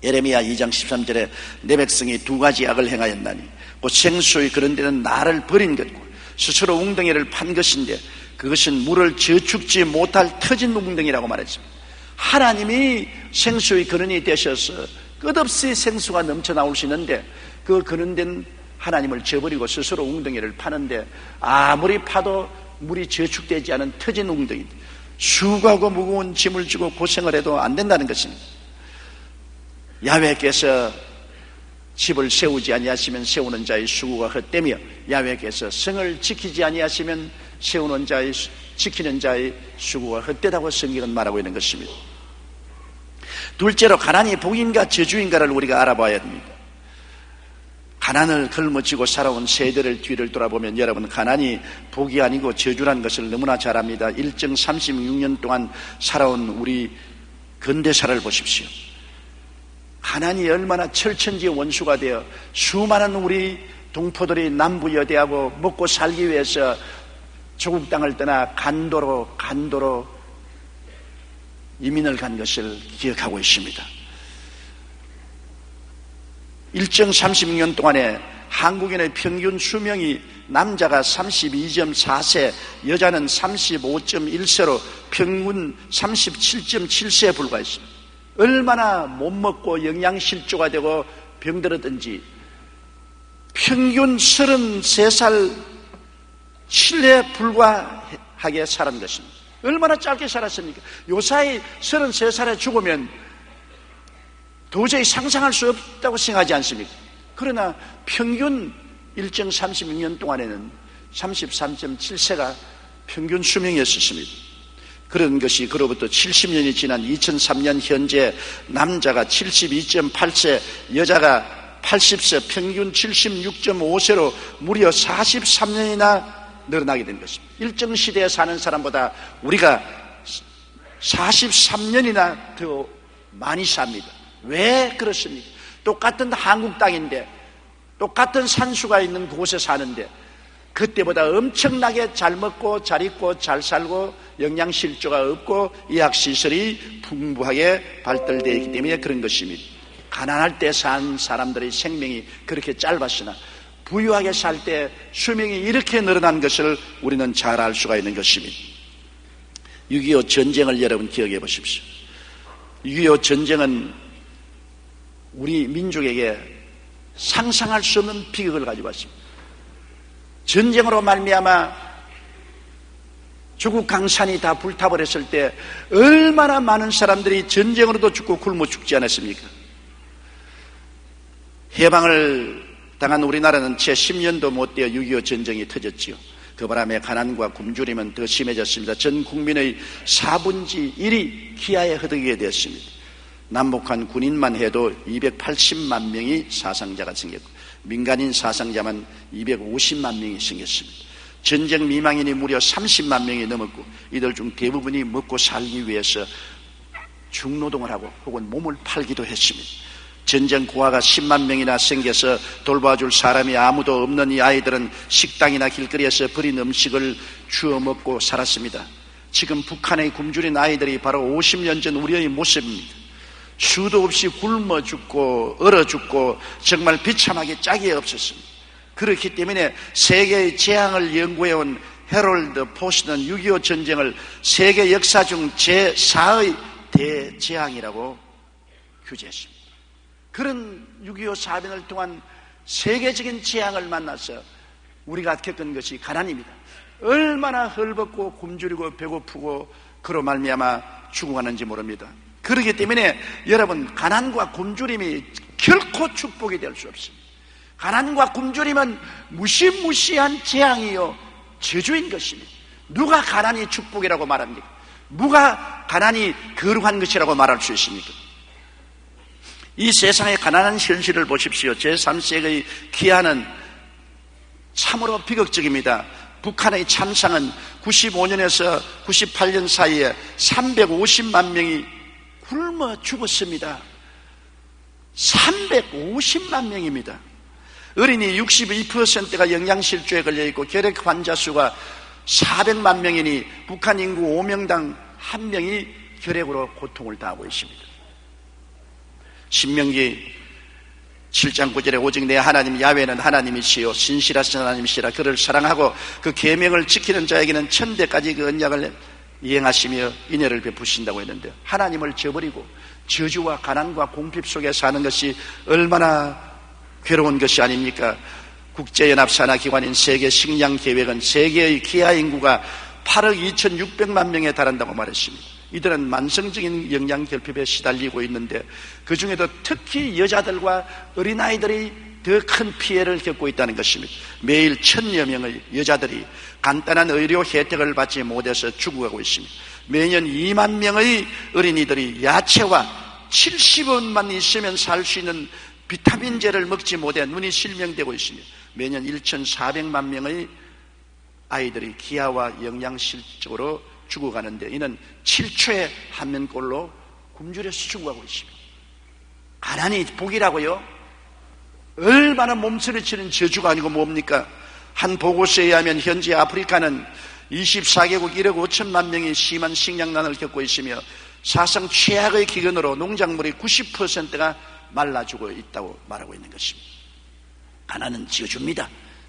예레미야 2장 13절에 내 백성이 두 가지 악을 행하였나니 곧 생수의 그런 데는 나를 버린 것과 스스로 웅덩이를 판 것인데 그것은 물을 저축지 못할 터진 웅덩이라고 말했습니다. 하나님이 생수의 근원이 되셔서 끝없이 생수가 넘쳐 나올 수 있는데 그 근원된 하나님을 저버리고 스스로 웅덩이를 파는데 아무리 파도 물이 저축되지 않은 터진 웅덩이, 수고하고 무거운 짐을 지고 고생을 해도 안 된다는 것입니다. 야훼께서 집을 세우지 아니하시면 세우는 자의 수고가 헛되며 야훼께서 성을 지키지 아니하시면 세우는 자의 지키는 자의 수고가 헛되다고 성경은 말하고 있는 것입니다. 둘째로 가난이 복인가 저주인가를 우리가 알아봐야 됩니다. 가난을 걸머쥐고 살아온 세대를 뒤를 돌아보면 여러분, 가난이 복이 아니고 저주라는 것을 너무나 잘 압니다. 일정 36년 동안 살아온 우리 근대사를 보십시오. 가난이 얼마나 철천지의 원수가 되어 수많은 우리 동포들이 남부여대하고 먹고 살기 위해서 조국 땅을 떠나 간도로 이민을 간 것을 기억하고 있습니다. 일정 36년 동안에 한국인의 평균 수명이 남자가 32.4세, 여자는 35.1세로 평균 37.7세에 불과했습니다. 얼마나 못 먹고 영양실조가 되고 병들었든지 평균 33살 7회에 불과하게 살은 것입니다. 얼마나 짧게 살았습니까? 요사이 33살에 죽으면 도저히 상상할 수 없다고 생각하지 않습니까? 그러나 평균 일정 36년 동안에는 33.7세가 평균 수명이었습니다. 그런 것이 그로부터 70년이 지난 2003년 현재 남자가 72.8세, 여자가 80세, 평균 76.5세로 무려 43년이나 늘어나게 된 것입니다. 일정 시대에 사는 사람보다 우리가 43년이나 더 많이 삽니다. 왜 그렇습니까? 똑같은 한국 땅인데, 똑같은 산수가 있는 곳에 사는데 그때보다 엄청나게 잘 먹고 잘 입고 잘 살고 영양실조가 없고 의학시설이 풍부하게 발달되어 있기 때문에 그런 것입니다. 가난할 때 산 사람들의 생명이 그렇게 짧았으나 부유하게 살 때 수명이 이렇게 늘어난 것을 우리는 잘 알 수가 있는 것입니다. 6.25 전쟁을 여러분 기억해 보십시오. 6.25 전쟁은 우리 민족에게 상상할 수 없는 비극을 가지고 왔습니다. 전쟁으로 말미암아 조국 강산이 다 불타버렸을 때 얼마나 많은 사람들이 전쟁으로도 죽고 굶어 죽지 않았습니까? 해방을 당한 우리나라는 채 10년도 못 되어 6.25 전쟁이 터졌지요. 그 바람에 가난과 굶주림은 더 심해졌습니다. 전 국민의 4분의 1이 기아에 허덕이게 되었습니다. 남북한 군인만 해도 280만 명이 사상자가 생겼고 민간인 사상자만 250만 명이 생겼습니다. 전쟁 미망인이 무려 30만 명이 넘었고 이들 중 대부분이 먹고 살기 위해서 중노동을 하고 혹은 몸을 팔기도 했습니다. 전쟁 고아가 10만 명이나 생겨서 돌봐줄 사람이 아무도 없는 이 아이들은 식당이나 길거리에서 버린 음식을 주워 먹고 살았습니다. 지금 북한의 굶주린 아이들이 바로 50년 전 우리의 모습입니다. 수도 없이 굶어 죽고 얼어 죽고 정말 비참하게 짝이 없었습니다. 그렇기 때문에 세계의 재앙을 연구해온 해롤드 포스는 6.25 전쟁을 세계 역사 중 제4의 대재앙이라고 규제했습니다. 그런 6.25 사변을 통한 세계적인 재앙을 만나서 우리가 겪은 것이 가난입니다. 얼마나 헐벗고 굶주리고 배고프고 그로 말미암아 죽어가는지 모릅니다. 그렇기 때문에 여러분, 가난과 굶주림이 결코 축복이 될 수 없습니다. 가난과 굶주림은 무시무시한 재앙이요 저주인 것입니다. 누가 가난이 축복이라고 말합니까? 누가 가난이 거룩한 것이라고 말할 수 있습니까? 이 세상의 가난한 현실을 보십시오. 제3세기의 기아는 참으로 비극적입니다. 북한의 참상은 95년에서 98년 사이에 350만 명이 굶어 죽었습니다. 350만 명입니다. 어린이 62%가 영양실조에 걸려있고 결핵 환자 수가 400만 명이니 북한 인구 5명당 1명이 결핵으로 고통을 당하고 있습니다. 신명기 7장 9절에 오직 내 하나님 야훼는 하나님이시요 신실하신 하나님이시라. 그를 사랑하고 그 계명을 지키는 자에게는 천대까지 그 언약을 이행하시며 인애를 베푸신다고 했는데, 하나님을 저버리고 저주와 가난과 공핍 속에 사는 것이 얼마나 괴로운 것이 아닙니까? 국제연합산하기관인 세계식량계획은 세계의 기아 인구가 8억 2,600만 명에 달한다고 말했습니다. 이들은 만성적인 영양결핍에 시달리고 있는데 그 중에도 특히 여자들과 어린아이들이 더 큰 피해를 겪고 있다는 것입니다. 매일 1,000여 명의 여자들이 간단한 의료 혜택을 받지 못해서 죽어가고 있습니다. 매년 2만 명의 어린이들이 야채와 70원만 있으면 살 수 있는 비타민제를 먹지 못해 눈이 실명되고 있으며 매년 1,400만 명의 아이들이 기아와 영양실적으로 죽어가는데 이는 7초에 한 명꼴로 굶주려서 죽어가고 있습니다. 가난이 복이라고요? 얼마나 몸서리치는 저주가 아니고 뭡니까? 한 보고서에 의하면 현재 아프리카는 24개국 1억 5천만 명이 심한 식량난을 겪고 있으며 사상 최악의 기근으로 농작물이 90%가 말라 죽어 있다고 말하고 있는 것입니다. 가난은 지어줍니다.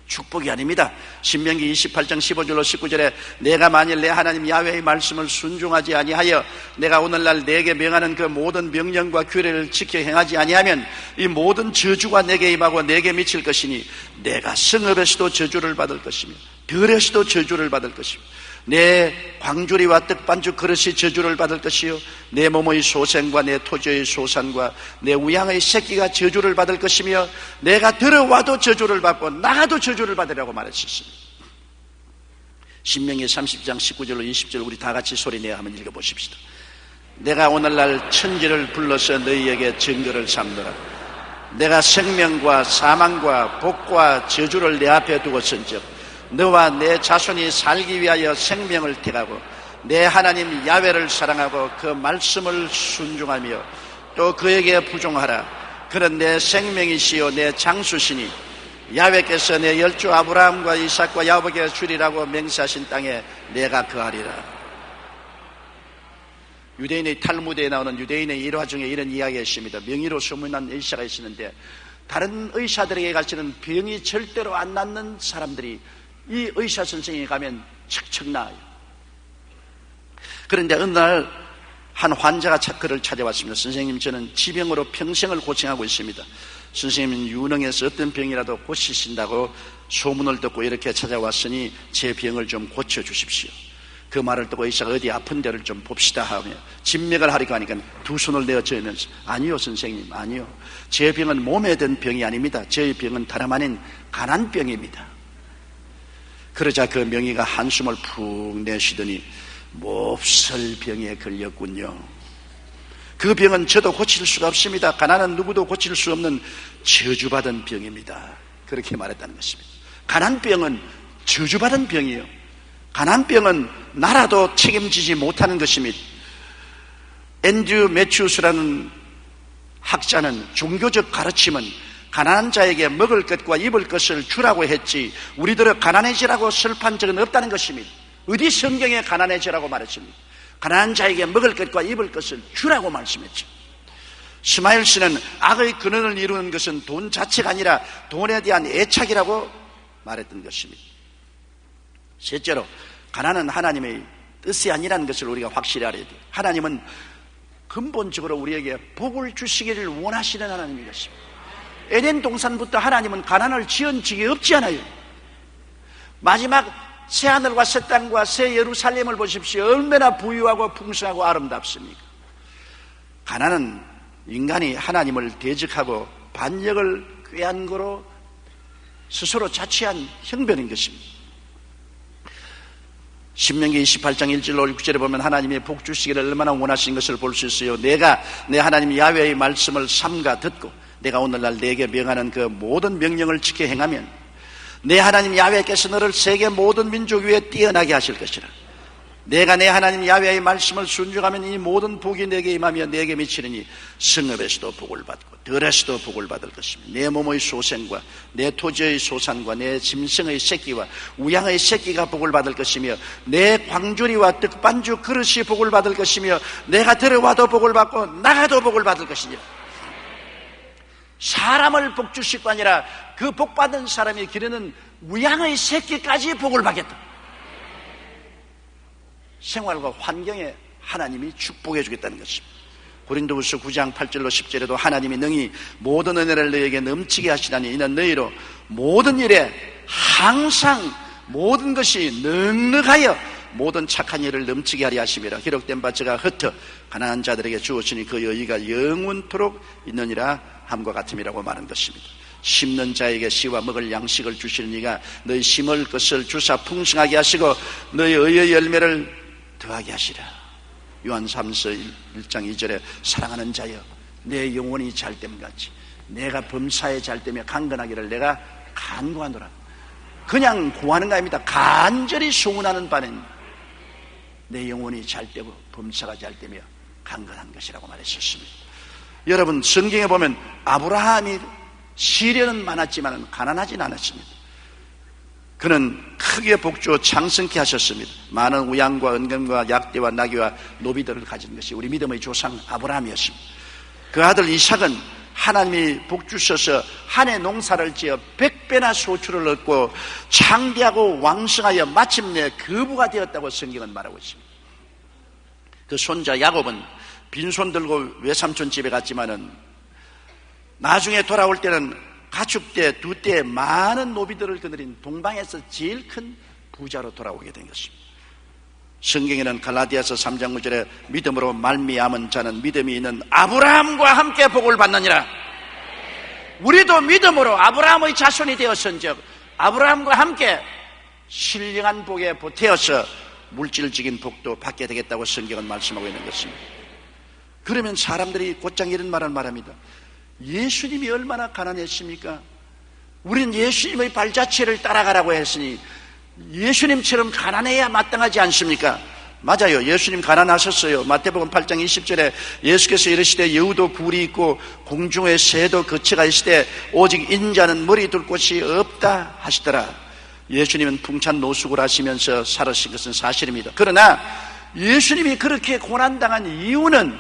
축복이 아닙니다. 신명기 28장 15절로 19절에 내가 만일 내 하나님 야훼의 말씀을 순종하지 아니하여 내가 오늘날 내게 명하는 그 모든 명령과 규례를 지켜 행하지 아니하면 이 모든 저주가 내게 임하고 내게 미칠 것이니 내가 성읍에서도 저주를 받을 것이며 들에서도 저주를 받을 것이며 내 광주리와 떡반죽 그릇이 저주를 받을 것이요 내 몸의 소생과 내 토지의 소산과 내 우양의 새끼가 저주를 받을 것이며 내가 들어와도 저주를 받고 나가도 저주를 받으라고 말했습니다. 신명기 30장 19절로 20절 우리 다 같이 소리내어 한번 읽어보십시다. 내가 오늘날 천지를 불러서 너희에게 증거를 삼노라. 내가 생명과 사망과 복과 저주를 내 앞에 두었은즉 너와 내 자손이 살기 위하여 생명을 택하고 내 하나님 야훼를 사랑하고 그 말씀을 순종하며 또 그에게 부종하라. 그는 내 생명이시요 내 장수시니 야훼께서 내 열조 아브라함과 이삭과 야곱에게 주리라고 맹세하신 땅에 내가 거하리라. 유대인의 탈무드에 나오는 유대인의 일화 중에 이런 이야기가 있습니다. 명의로 소문난 의사가 있었는데 다른 의사들에게 가시는 병이 절대로 안 낫는 사람들이 이 의사 선생님이 가면 척척 나아요. 그런데 어느 날 한 환자가 그를 찾아왔습니다. 선생님, 저는 지병으로 평생을 고생하고 있습니다. 선생님은 유능해서 어떤 병이라도 고치신다고 소문을 듣고 이렇게 찾아왔으니 제 병을 좀 고쳐주십시오. 그 말을 듣고 의사가 어디 아픈 데를 좀 봅시다 하며 진맥을 하려고 하니까 두 손을 내어 저으면서 아니요 선생님, 아니요, 제 병은 몸에 든 병이 아닙니다. 제 병은 다름 아닌 가난병입니다. 그러자 그 명의가 한숨을 푹 내쉬더니 몹쓸 병에 걸렸군요. 그 병은 저도 고칠 수가 없습니다. 가난은 누구도 고칠 수 없는 저주받은 병입니다. 그렇게 말했다는 것입니다. 가난병은 저주받은 병이에요. 가난병은 나라도 책임지지 못하는 것입니다. 앤드류 매튜스라는 학자는 종교적 가르침은 가난한 자에게 먹을 것과 입을 것을 주라고 했지 우리들은 가난해지라고 설파한 적은 없다는 것입니다. 어디 성경에 가난해지라고 말했습니까? 가난한 자에게 먹을 것과 입을 것을 주라고 말씀했죠. 스마일스는 악의 근원을 이루는 것은 돈 자체가 아니라 돈에 대한 애착이라고 말했던 것입니다. 셋째로 가난은 하나님의 뜻이 아니라는 것을 우리가 확실히 알아야 돼요. 하나님은 근본적으로 우리에게 복을 주시기를 원하시는 하나님인 것입니다. 에덴 동산부터 하나님은 가난을 지은 적이 없지 않아요. 마지막 새하늘과 새 땅과 새 예루살렘을 보십시오. 얼마나 부유하고 풍성하고 아름답습니까? 가난은 인간이 하나님을 대적하고 반역을 꾀한 거로 스스로 자취한 형편인 것입니다. 신명기 28장 1절로 6절에 보면 하나님의 복 주시기를 얼마나 원하신 것을 볼 수 있어요. 내가 내 하나님 야훼의 말씀을 삼가 듣고 내가 오늘날 내게 명하는 그 모든 명령을 지켜 행하면 내 하나님 야훼께서 너를 세계 모든 민족 위에 뛰어나게 하실 것이라. 내가 내 하나님 야훼의 말씀을 순종하면 이 모든 복이 내게 임하며 내게 미치리니 성읍에서도 복을 받고 들에서도 복을 받을 것이며 내 몸의 소생과 내 토지의 소산과 내 짐승의 새끼와 우양의 새끼가 복을 받을 것이며 내 광주리와 떡반죽 그릇이 복을 받을 것이며 내가 들어와도 복을 받고 나가도 복을 받을 것이니 사람을 복 주실 거 아니라 그 복 받은 사람이 기르는 우양의 새끼까지 복을 받겠다. 생활과 환경에 하나님이 축복해 주겠다는 것입니다. 고린도후서 9장 8절로 10절에도 하나님이 능히 모든 은혜를 너희에게 넘치게 하시다니 이는 너희로 모든 일에 항상 모든 것이 넉넉하여 모든 착한 일을 넘치게 하리 하심이라. 기록된 바 저가 흩어 가난한 자들에게 주었으니 그 여의가 영원토록 있느니라 함과 같음이라고 말한 것입니다. 심는 자에게 씨와 먹을 양식을 주시는 이가 너희 심을 것을 주사 풍성하게 하시고 너희 의의 열매를 더하게 하시라. 요한 3서 1장 2절에 사랑하는 자여 내 영혼이 잘됨같이 내가 범사에 잘 때며 강건하기를 내가 간구하노라. 그냥 구하는 거 아닙니다. 간절히 소원하는 바는 내 영혼이 잘 되고 범사가 잘 되며 강건한 것이라고 말했었습니다. 여러분, 성경에 보면 아브라함이 시련은 많았지만 가난하진 않았습니다. 그는 크게 복주어 창성케 하셨습니다. 많은 우양과 은금과 약대와 나귀와 노비들을 가진 것이 우리 믿음의 조상 아브라함이었습니다. 그 아들 이삭은 하나님이 복주셔서 한 해 농사를 지어 100배나 소출을 얻고 창대하고 왕성하여 마침내 거부가 되었다고 성경은 말하고 있습니다. 그 손자 야곱은 빈손 들고 외삼촌 집에 갔지만은 나중에 돌아올 때는 가축대 2대 많은 노비들을 거느린 동방에서 제일 큰 부자로 돌아오게 된 것입니다. 성경에는 갈라디아서 3장 9절에 믿음으로 말미암은 자는 믿음이 있는 아브라함과 함께 복을 받느니라. 우리도 믿음으로 아브라함의 자손이 되었은즉 아브라함과 함께 신령한 복에 보태어서 물질적인 복도 받게 되겠다고 성경은 말씀하고 있는 것입니다. 그러면 사람들이 곧장 이런 말을 말합니다. 예수님이 얼마나 가난했습니까? 우리는 예수님의 발자취를 따라가라고 했으니 예수님처럼 가난해야 마땅하지 않습니까? 맞아요. 예수님 가난하셨어요. 마태복음 8장 20절에 예수께서 이르시되 여우도 굴이 있고 공중의 새도 거처가 있으되 오직 인자는 머리 둘 곳이 없다 하시더라. 예수님은 풍찬 노숙을 하시면서 살으신 것은 사실입니다. 그러나 예수님이 그렇게 고난당한 이유는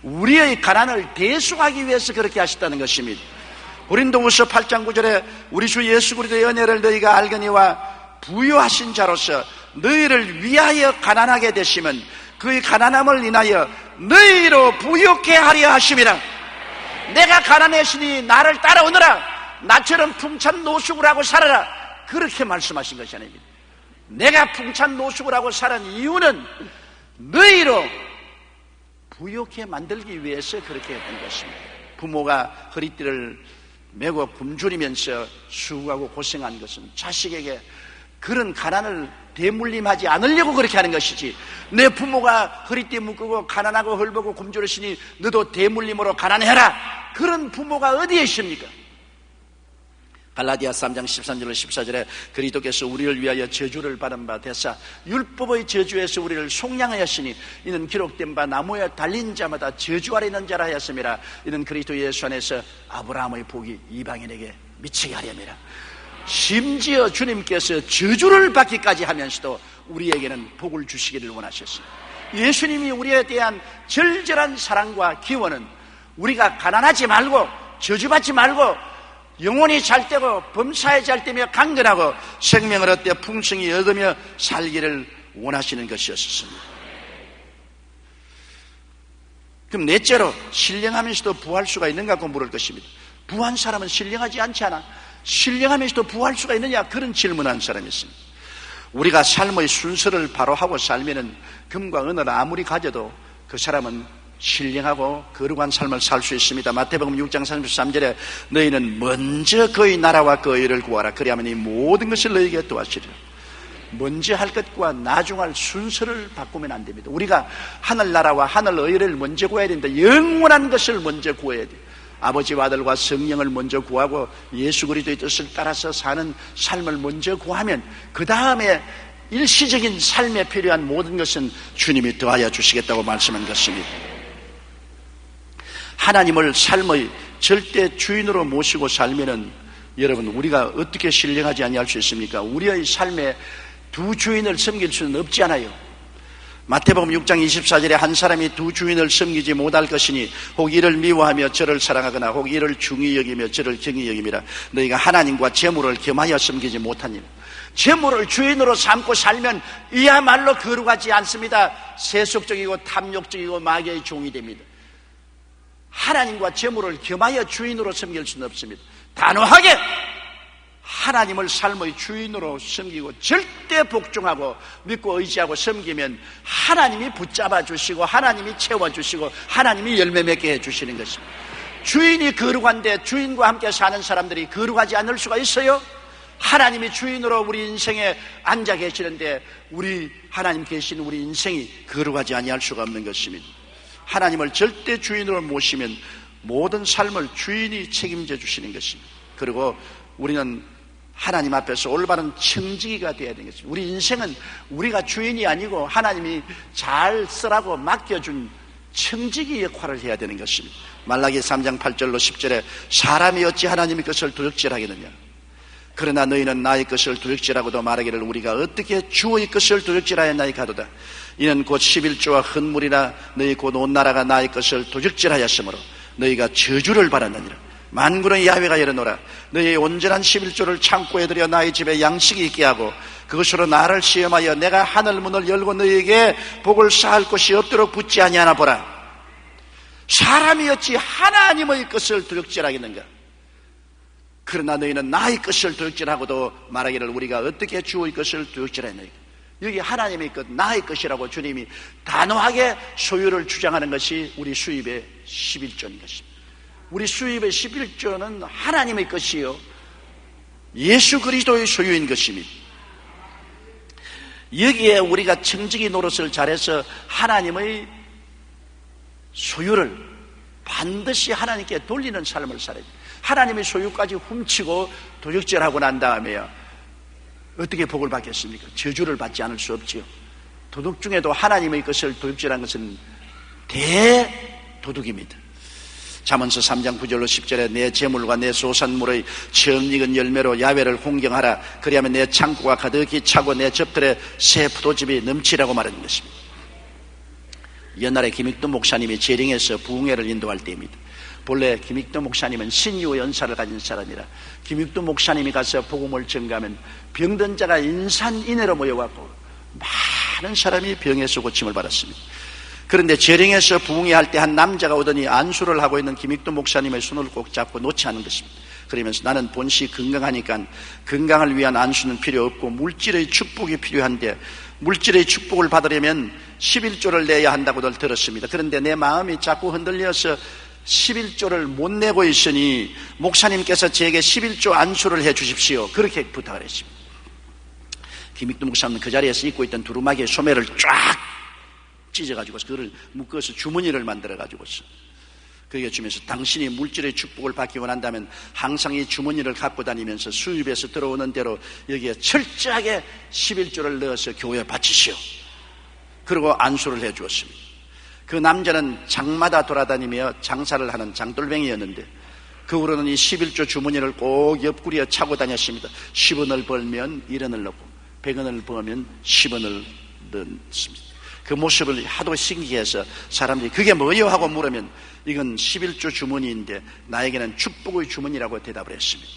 우리의 가난을 대수하기 위해서 그렇게 하셨다는 것입니다. 고린도후서 8장 9절에 우리 주 예수 그리스도의 은혜를 너희가 알거니와 부유하신 자로서 너희를 위하여 가난하게 되시면 그의 가난함을 인하여 너희로 부유케 하려 하심이라. 내가 가난했으니 나를 따라오너라. 나처럼 풍찬 노숙을 하고 살아라. 그렇게 말씀하신 것이 아닙니다. 내가 풍찬 노숙을 하고 살은 이유는 너희로 부유케 만들기 위해서 그렇게 했던 것입니다. 부모가 허리띠를 메고 굶주리면서 수고하고 고생한 것은 자식에게 그런 가난을 대물림하지 않으려고 그렇게 하는 것이지, 내 부모가 허리띠 묶고 가난하고 헐벗고 굶주리시니 너도 대물림으로 가난해라, 그런 부모가 어디에 있습니까? 갈라디아 3장 13절로 14절에 그리스도께서 우리를 위하여 저주를 받은 바 되사 율법의 저주에서 우리를 속량하였으니 이는 기록된 바 나무에 달린 자마다 저주 아래 있는 자라 하였음이라. 이는 그리스도 예수 안에서 아브라함의 복이 이방인에게 미치게 하렵니다. 심지어 주님께서 저주를 받기까지 하면서도 우리에게는 복을 주시기를 원하셨습니다. 예수님이 우리에 대한 절절한 사랑과 기원은 우리가 가난하지 말고 저주받지 말고 영혼이 잘 되고 범사에 잘 되며 강건하고 생명을 얻되 풍성히 얻으며 살기를 원하시는 것이었습니다. 그럼 넷째로, 신령하면서도 부할 수가 있는가 고 물을 것입니다. 부한 사람은 신령하지 않지 않아? 신령하면서도 부할 수가 있느냐? 그런 질문한 사람이 있습니다. 우리가 삶의 순서를 바로 하고 살면은 금과 은을 아무리 가져도 그 사람은 신령하고 거룩한 삶을 살 수 있습니다. 마태복음 6장 33절에 너희는 먼저 그의 나라와 그의 의를 구하라. 그리하면 이 모든 것을 너희에게 도와주리라. 먼저 할 것과 나중할 순서를 바꾸면 안 됩니다. 우리가 하늘나라와 하늘의 의를 먼저 구해야 된다. 영원한 것을 먼저 구해야 돼요. 아버지와 아들과 성령을 먼저 구하고 예수 그리스도의 뜻을 따라서 사는 삶을 먼저 구하면 그 다음에 일시적인 삶에 필요한 모든 것은 주님이 더하여 주시겠다고 말씀한 것입니다. 하나님을 삶의 절대 주인으로 모시고 살면은 여러분, 우리가 어떻게 신령하지 아니할 수 있습니까? 우리의 삶에 두 주인을 섬길 수는 없지 않아요. 마태복음 6장 24절에 한 사람이 두 주인을 섬기지 못할 것이니 혹 이를 미워하며 저를 사랑하거나 혹 이를 중히 여기며 저를 경히 여김이라. 너희가 하나님과 재물을 겸하여 섬기지 못하니라. 재물을 주인으로 삼고 살면 이야말로 거룩하지 않습니다. 세속적이고 탐욕적이고 마귀의 종이 됩니다. 하나님과 재물을 겸하여 주인으로 섬길 수는 없습니다. 단호하게 하나님을 삶의 주인으로 섬기고 절대 복종하고 믿고 의지하고 섬기면 하나님이 붙잡아 주시고 하나님이 채워주시고 하나님이 열매 맺게 해주시는 것입니다. 주인이 거룩한데 주인과 함께 사는 사람들이 거룩하지 않을 수가 있어요? 하나님이 주인으로 우리 인생에 앉아 계시는데 우리 하나님 계신 우리 인생이 거룩하지 아니할 수가 없는 것입니다. 하나님을 절대 주인으로 모시면 모든 삶을 주인이 책임져 주시는 것입니다. 그리고 우리는 하나님 앞에서 올바른 청지기가 되어야 되는 것입니다. 우리 인생은 우리가 주인이 아니고 하나님이 잘 쓰라고 맡겨준 청지기 역할을 해야 되는 것입니다. 말라기 3장 8절로 10절에 사람이 어찌 하나님의 것을 도둑질하겠느냐, 그러나 너희는 나의 것을 도둑질하고도 말하기를 우리가 어떻게 주의 것을 도둑질하였나이까 하도다. 이는 곧 11조와 헌물이나 너희 곧 온 나라가 나의 것을 도둑질하였으므로 너희가 저주를 받았느니라. 만군의 야훼가 이르노라. 너희의 온전한 11조를 창고에 들여 나의 집에 양식이 있게 하고 그것으로 나를 시험하여 내가 하늘 문을 열고 너희에게 복을 쌓을 곳이 없도록 붙지 아니하나 보라. 사람이 어찌 하나님의 것을 도둑질하겠는가? 그러나 너희는 나의 것을 도둑질하고도 말하기를 우리가 어떻게 주의 것을 도둑질하였나이까. 여기 하나님의 것, 나의 것이라고 주님이 단호하게 소유를 주장하는 것이 우리 수입의 11조인 것입니다. 우리 수입의 11조는 하나님의 것이요 예수 그리스도의 소유인 것입니다. 여기에 우리가 청지기 노릇을 잘해서 하나님의 소유를 반드시 하나님께 돌리는 삶을 살아야 돼요. 하나님의 소유까지 훔치고 도둑질하고 난 다음에요 어떻게 복을 받겠습니까? 저주를 받지 않을 수 없지요. 도둑 중에도 하나님의 것을 도둑질한 것은 대도둑입니다. 잠언서 3장 9절로 10절에 내 재물과 내 소산물의 처음익은 열매로 야훼를 홍경하라. 그리하면 내 창고가 가득히 차고 내 접들에 새 포도즙이 넘치라고 말하는 것입니다. 옛날에 김익도 목사님이 재령에서 부흥회를 인도할 때입니다. 본래 김익도 목사님은 신유 연사를 가진 사람이라 김익도 목사님이 가서 복음을 전가하면 병든 자가 인산인해로 모여갖고 많은 사람이 병에서 고침을 받았습니다. 그런데 재령에서 부흥회 할 때 한 남자가 오더니 안수를 하고 있는 김익도 목사님의 손을 꼭 잡고 놓지 않은 것입니다. 그러면서 나는 본시 건강하니까 건강을 위한 안수는 필요 없고 물질의 축복이 필요한데 물질의 축복을 받으려면 11조를 내야 한다고들 들었습니다. 그런데 내 마음이 자꾸 흔들려서 11조를 못 내고 있으니 목사님께서 제게 11조 안수를 해 주십시오. 그렇게 부탁을 했습니다. 김익도 목사님은 그 자리에서 입고 있던 두루마기에 소매를 쫙 찢어가지고 그걸 묶어서 주머니를 만들어가지고서 그에게 주면서 당신이 물질의 축복을 받기 원한다면 항상 이 주머니를 갖고 다니면서 수입에서 들어오는 대로 여기에 철저하게 11조를 넣어서 교회에 바치시오. 그리고 안수를 해 주었습니다. 그 남자는 장마다 돌아다니며 장사를 하는 장돌뱅이였는데 그 후로는 이 11조 주머니를 꼭 옆구리에 차고 다녔습니다. 10원을 벌면 1원을 넣고 100원을 벌면 10원을 넣습니다. 그 모습을 하도 신기해서 사람들이 그게 뭐요? 하고 물으면 이건 11조 주머니인데 나에게는 축복의 주머니라고 대답을 했습니다.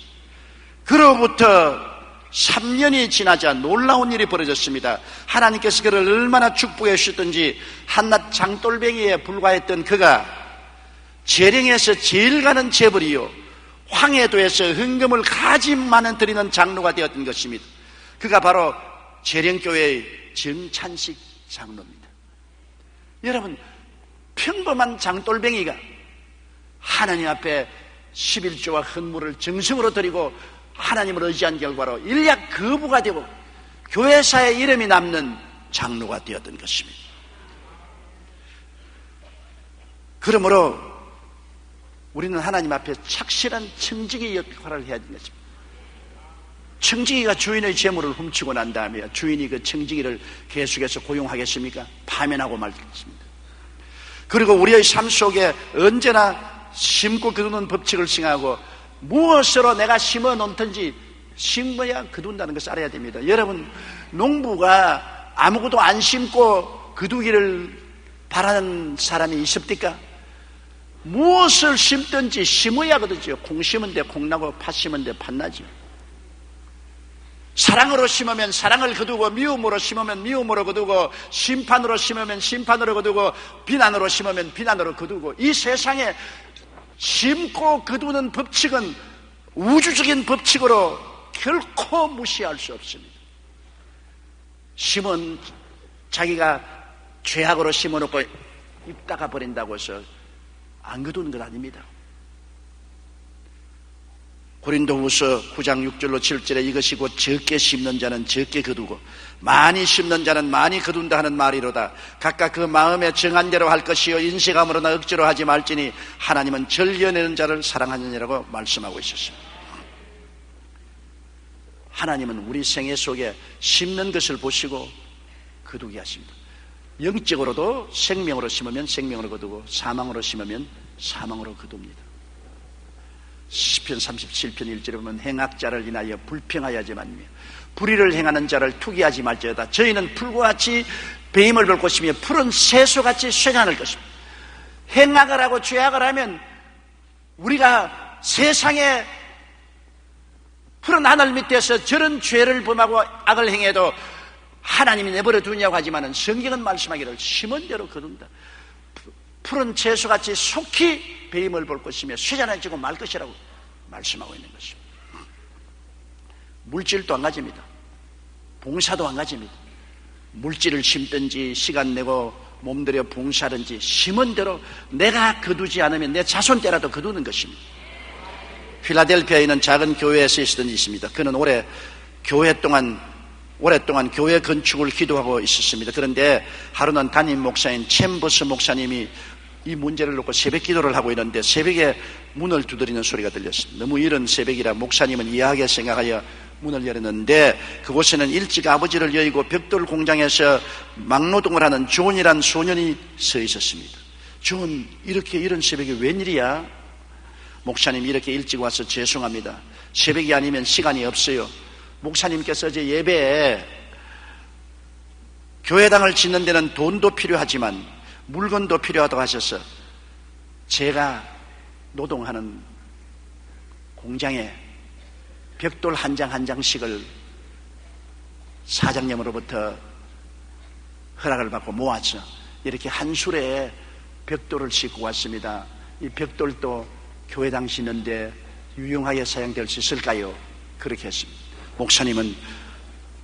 그로부터 3년이 지나자 놀라운 일이 벌어졌습니다. 하나님께서 그를 얼마나 축복해 주셨던지 한낱 장돌뱅이에 불과했던 그가 재령에서 제일 가는 재벌이요 황해도에서 헌금을 가지 많은 드리는 장로가 되었던 것입니다. 그가 바로 재령교회의 정찬식 장로입니다. 여러분, 평범한 장돌뱅이가 하나님 앞에 11조와 헌물을 정성으로 드리고 하나님을 의지한 결과로 인력 거부가 되고 교회사에 이름이 남는 장로가 되었던 것입니다. 그러므로 우리는 하나님 앞에 착실한 청지기 역할을 해야 되는 것입니다. 청지기가 주인의 재물을 훔치고 난 다음에 주인이 그 청지기를 계속해서 고용하겠습니까? 파면하고 말겠습니다. 그리고 우리의 삶 속에 언제나 심고 거두는 법칙을 생각하고 무엇으로 내가 심어 놓든지 심어야 거둔다는 것을 알아야 됩니다. 여러분, 농부가 아무것도 안 심고 거두기를 바라는 사람이 있습니까? 무엇을 심든지 심어야 거두죠. 콩 심은 데 콩 나고 팥 심은 데 팥 나죠. 사랑으로 심으면 사랑을 거두고 미움으로 심으면 미움으로 거두고 심판으로 심으면 심판으로 거두고 비난으로 심으면 비난으로 거두고 이 세상에 심고 거두는 법칙은 우주적인 법칙으로 결코 무시할 수 없습니다. 심은 자기가 죄악으로 심어놓고 입다가 버린다고 해서 안 거두는 건 아닙니다. 고린도후서 9장 6절로 7절에 이것이 곧 적게 심는 자는 적게 거두고 많이 심는 자는 많이 거둔다 하는 말이로다. 각각 그 마음에 정한 대로 할 것이요 인색함으로나 억지로 하지 말지니 하나님은 절려내는 자를 사랑하느니라고 말씀하고 있었습니다. 하나님은 우리 생애 속에 심는 것을 보시고 거두게 하십니다. 영적으로도 생명으로 심으면 생명으로 거두고 사망으로 심으면 사망으로 거둡니다. 시편 37편 1절에 보면 행악자를 인하여 불평하여야지 말며 불의를 행하는 자를 투기하지 말지어다. 저희는 풀과 같이 배임을 볼 것이며 푸른 새소같이 쇠잔할 것입니다. 행악을 하고 죄악을 하면 우리가 세상에 푸른 하늘 밑에서 저런 죄를 범하고 악을 행해도 하나님이 내버려 두냐고 하지만 성경은 말씀하기를 심은 대로 거둔다. 푸른 채소같이 속히 배임을 볼 것이며 쇠잔해지고 말 것이라고 말씀하고 있는 것입니다. 물질도 안 가집니다. 봉사도 안 가집니다. 물질을 심든지 시간 내고 몸들여 봉사하든지 심은 대로 내가 거두지 않으면 내 자손 때라도 거두는 것입니다. 필라델피아에 있는 작은 교회에서 있었던 일이 있습니다. 그는 오랫동안 교회 건축을 기도하고 있었습니다. 그런데 하루는 담임 목사인 챔버스 목사님이 이 문제를 놓고 새벽 기도를 하고 있는데 새벽에 문을 두드리는 소리가 들렸습니다. 너무 이른 새벽이라 목사님은 이해하게 생각하여 문을 열었는데 그곳에는 일찍 아버지를 여의고 벽돌 공장에서 막노동을 하는 존이란 소년이 서 있었습니다. 존, 이렇게 이른 새벽에 웬일이야? 목사님 이렇게 일찍 와서 죄송합니다. 새벽이 아니면 시간이 없어요. 목사님께서 어제 예배에 교회당을 짓는 데는 돈도 필요하지만 물건도 필요하다고 하셔서 제가 노동하는 공장에 벽돌 한 장 한 장씩을 사장님으로부터 허락을 받고 모아서 이렇게 한 수레에 벽돌을 싣고 왔습니다. 이 벽돌도 교회당 짓는데 유용하게 사용될 수 있을까요? 그렇게 했습니다. 목사님은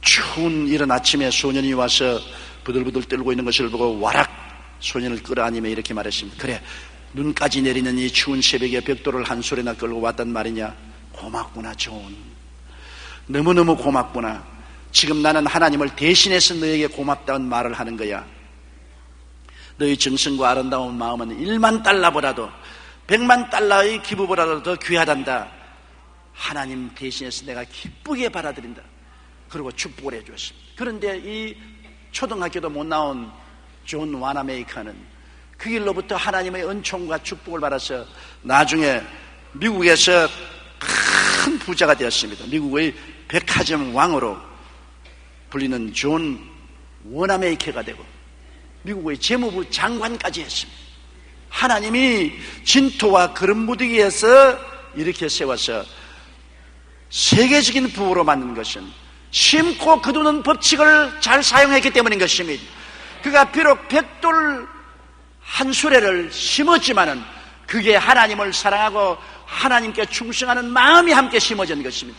추운 이른 아침에 소년이 와서 부들부들 떨고 있는 것을 보고 와락 소년을 끌어안으며 이렇게 말했습니다. 그래, 눈까지 내리는 이 추운 새벽에 벽돌을 한 소리나 끌고 왔단 말이냐? 고맙구나, 존. 너무너무 고맙구나. 지금 나는 하나님을 대신해서 너에게 고맙다는 말을 하는 거야. 너의 정성과 아름다운 마음은 1만 달러보다도 100만 달러의 기부보다도 더 귀하단다. 하나님 대신해서 내가 기쁘게 받아들인다. 그리고 축복을 해주었습니다. 그런데 이 초등학교도 못 나온 존 와나메이커는 그 길로부터 하나님의 은총과 축복을 받아서 나중에 미국에서 큰 부자가 되었습니다. 미국의 백화점 왕으로 불리는 존 와나메이커가 되고 미국의 재무부 장관까지 했습니다. 하나님이 진토와 거름무더기에서 이렇게 세워서 세계적인 부호로 만든 것은 심고 거두는 법칙을 잘 사용했기 때문인 것입니다. 그가 비록 벽돌 한 수레를 심었지만은 그게 하나님을 사랑하고 하나님께 충성하는 마음이 함께 심어진 것입니다.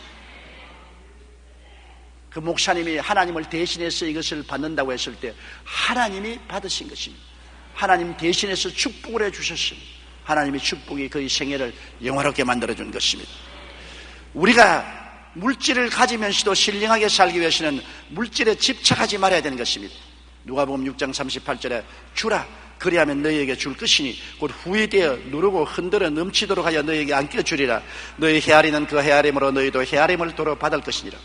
그 목사님이 하나님을 대신해서 이것을 받는다고 했을 때 하나님이 받으신 것입니다. 하나님 대신해서 축복을 해주셨습니다. 하나님의 축복이 그의 생애를 영화롭게 만들어준 것입니다. 우리가 물질을 가지면서도 신령하게 살기 위해서는 물질에 집착하지 말아야 되는 것입니다. 누가복음 6장 38절에 주라 그리하면 너희에게 줄 것이니 곧 후회되어 누르고 흔들어 넘치도록 하여 너희에게 안겨주리라. 너희 헤아리는 그 헤아림으로 너희도 헤아림을 도로 받을 것이니라.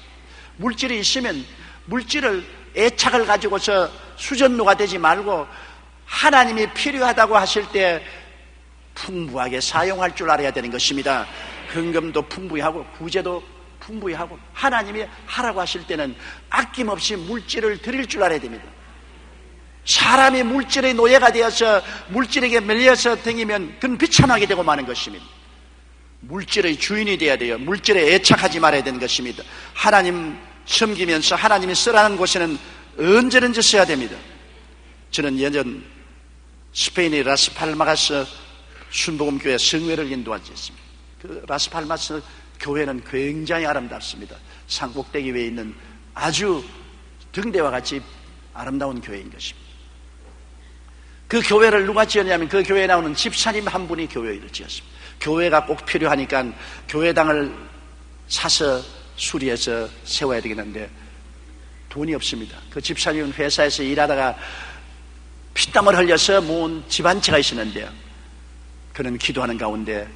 물질이 있으면 물질을 애착을 가지고서 수전노가 되지 말고 하나님이 필요하다고 하실 때 풍부하게 사용할 줄 알아야 되는 것입니다. 헌금도 풍부히 하고 구제도 풍부히 하고 하나님이 하라고 하실 때는 아낌없이 물질을 드릴 줄 알아야 됩니다. 사람이 물질의 노예가 되어서 물질에게 밀려서 댕기면 그건 비참하게 되고 마는 것입니다. 물질의 주인이 되어야 돼요. 물질에 애착하지 말아야 되는 것입니다. 하나님 섬기면서 하나님이 쓰라는 곳에는 언제든지 써야 됩니다. 저는 예전 스페인의 라스팔마스 순복음교회 성회를 인도한 지 있습니다. 그 라스팔마스 교회는 굉장히 아름답습니다. 산꼭대기 위에 있는 아주 등대와 같이 아름다운 교회인 것입니다. 그 교회를 누가 지었냐면 그 교회에 나오는 집사님 한 분이 교회를 지었습니다. 교회가 꼭 필요하니까 교회당을 사서 수리해서 세워야 되겠는데 돈이 없습니다. 그 집사님은 회사에서 일하다가 피땀을 흘려서 모은 집 한 채가 있었는데요, 그는 기도하는 가운데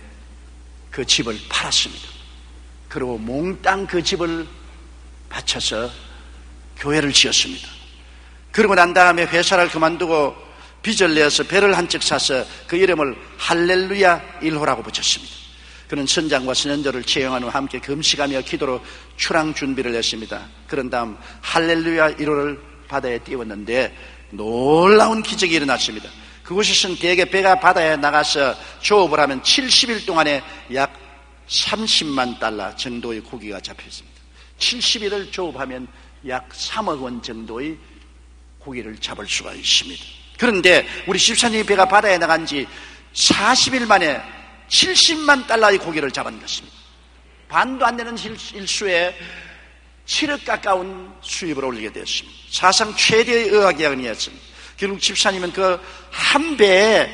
그 집을 팔았습니다. 그리고 몽땅 그 집을 바쳐서 교회를 지었습니다. 그러고 난 다음에 회사를 그만두고 빚을 내어서 배를 한 척 사서 그 이름을 할렐루야 1호라고 붙였습니다. 그는 선장과 선연들을 채용한 후 함께 금식하며 기도로 출항 준비를 했습니다. 그런 다음 할렐루야 1호를 바다에 띄웠는데 놀라운 기적이 일어났습니다. 그곳에서는 대개 배가 바다에 나가서 조업을 하면 70일 동안에 약 30만 달러 정도의 고기가 잡혔습니다. 70일을 조업하면 약 3억 원 정도의 고기를 잡을 수가 있습니다. 그런데 우리 집사님이 배가 바다에 나간 지 40일 만에 70만 달러의 고기를 잡은 것입니다. 반도 안 되는 일수에 7억 가까운 수입을 올리게 되었습니다. 사상 최대의 의학계약이었습니다. 결국 집사님은 그 한 배의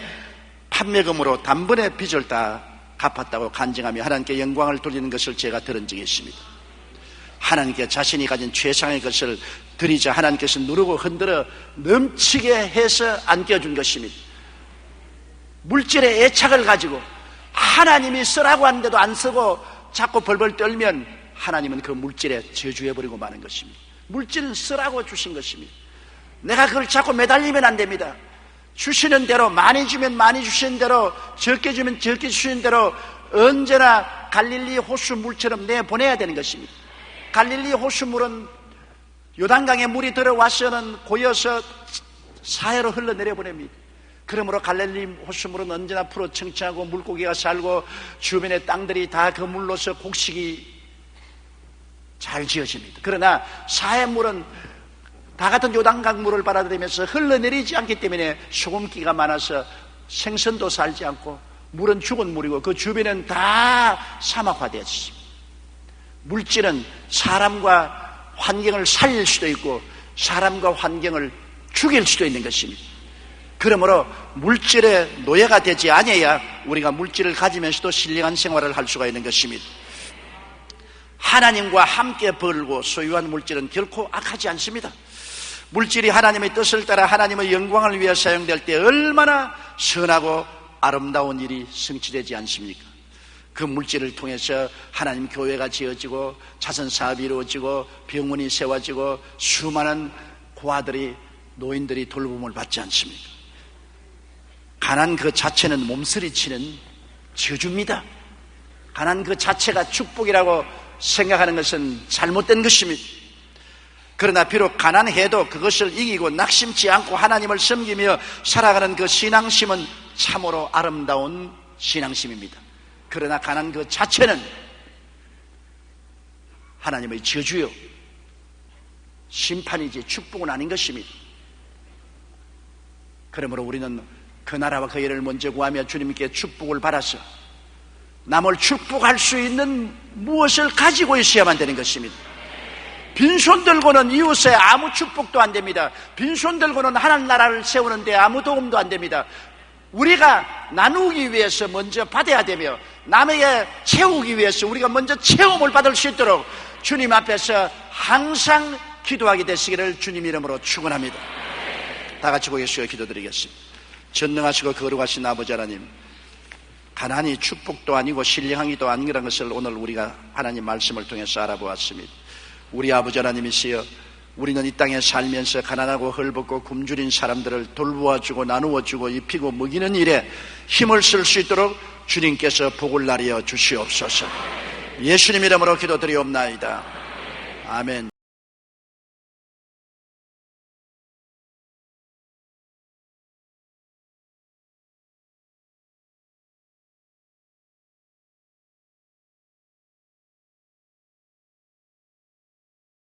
판매금으로 단번에 빚을 다 갚았다고 간증하며 하나님께 영광을 돌리는 것을 제가 들은 적이 있습니다. 하나님께 자신이 가진 최상의 것을 드리자 하나님께서 누르고 흔들어 넘치게 해서 안겨준 것입니다. 물질의 애착을 가지고 하나님이 쓰라고 하는데도 안 쓰고 자꾸 벌벌 떨면 하나님은 그 물질에 저주해버리고 마는 것입니다. 물질은 쓰라고 주신 것입니다. 내가 그걸 자꾸 매달리면 안 됩니다. 주시는 대로, 많이 주면 많이 주시는 대로, 적게 주면 적게 주시는 대로 언제나 갈릴리 호수 물처럼 내보내야 되는 것입니다. 갈릴리 호수물은 요단강에 물이 들어와서는 고여서 사해로 흘러내려 보냅니다. 그러므로 갈릴리 호수물은 언제나 푸르 청청하고 물고기가 살고 주변의 땅들이 다 그 물로서 곡식이 잘 지어집니다. 그러나 사해물은 다 같은 요단강 물을 받아들이면서 흘러내리지 않기 때문에 소금기가 많아서 생선도 살지 않고 물은 죽은 물이고 그 주변은 다 사막화되었습니다. 물질은 사람과 환경을 살릴 수도 있고 사람과 환경을 죽일 수도 있는 것입니다. 그러므로 물질의 노예가 되지 아니해야 우리가 물질을 가지면서도 신령한 생활을 할 수가 있는 것입니다. 하나님과 함께 벌고 소유한 물질은 결코 악하지 않습니다. 물질이 하나님의 뜻을 따라 하나님의 영광을 위해 사용될 때 얼마나 선하고 아름다운 일이 성취되지 않습니까? 그 물질을 통해서 하나님 교회가 지어지고 자선사업이 이루어지고 병원이 세워지고 수많은 고아들이 노인들이 돌봄을 받지 않습니까? 가난 그 자체는 몸서리치는 저주입니다. 가난 그 자체가 축복이라고 생각하는 것은 잘못된 것입니다. 그러나 비록 가난해도 그것을 이기고 낙심치 않고 하나님을 섬기며 살아가는 그 신앙심은 참으로 아름다운 신앙심입니다. 그러나 가난 그 자체는 하나님의 저주요 심판이지 축복은 아닌 것입니다. 그러므로 우리는 그 나라와 그 일을 먼저 구하며 주님께 축복을 받아서 남을 축복할 수 있는 무엇을 가지고 있어야만 되는 것입니다. 빈손 들고는 이웃에 아무 축복도 안 됩니다. 빈손 들고는 하나님 나라를 세우는데 아무 도움도 안 됩니다. 우리가 나누기 위해서 먼저 받아야 되며 남에게 채우기 위해서 우리가 먼저 체험을 받을 수 있도록 주님 앞에서 항상 기도하게 되시기를 주님 이름으로 축원합니다. 다 같이 고개숙여 기도드리겠습니다. 전능하시고 거룩하신 아버지 하나님, 가난이 축복도 아니고 신령하기도 아니라는 것을 오늘 우리가 하나님 말씀을 통해서 알아보았습니다. 우리 아버지 하나님이시여, 우리는 이 땅에 살면서 가난하고 헐벗고 굶주린 사람들을 돌보아주고 나누어주고 입히고 먹이는 일에 힘을 쓸 수 있도록 주님께서 복을 나려 주시옵소서. 예수님 이름으로 기도드리옵나이다. 아멘.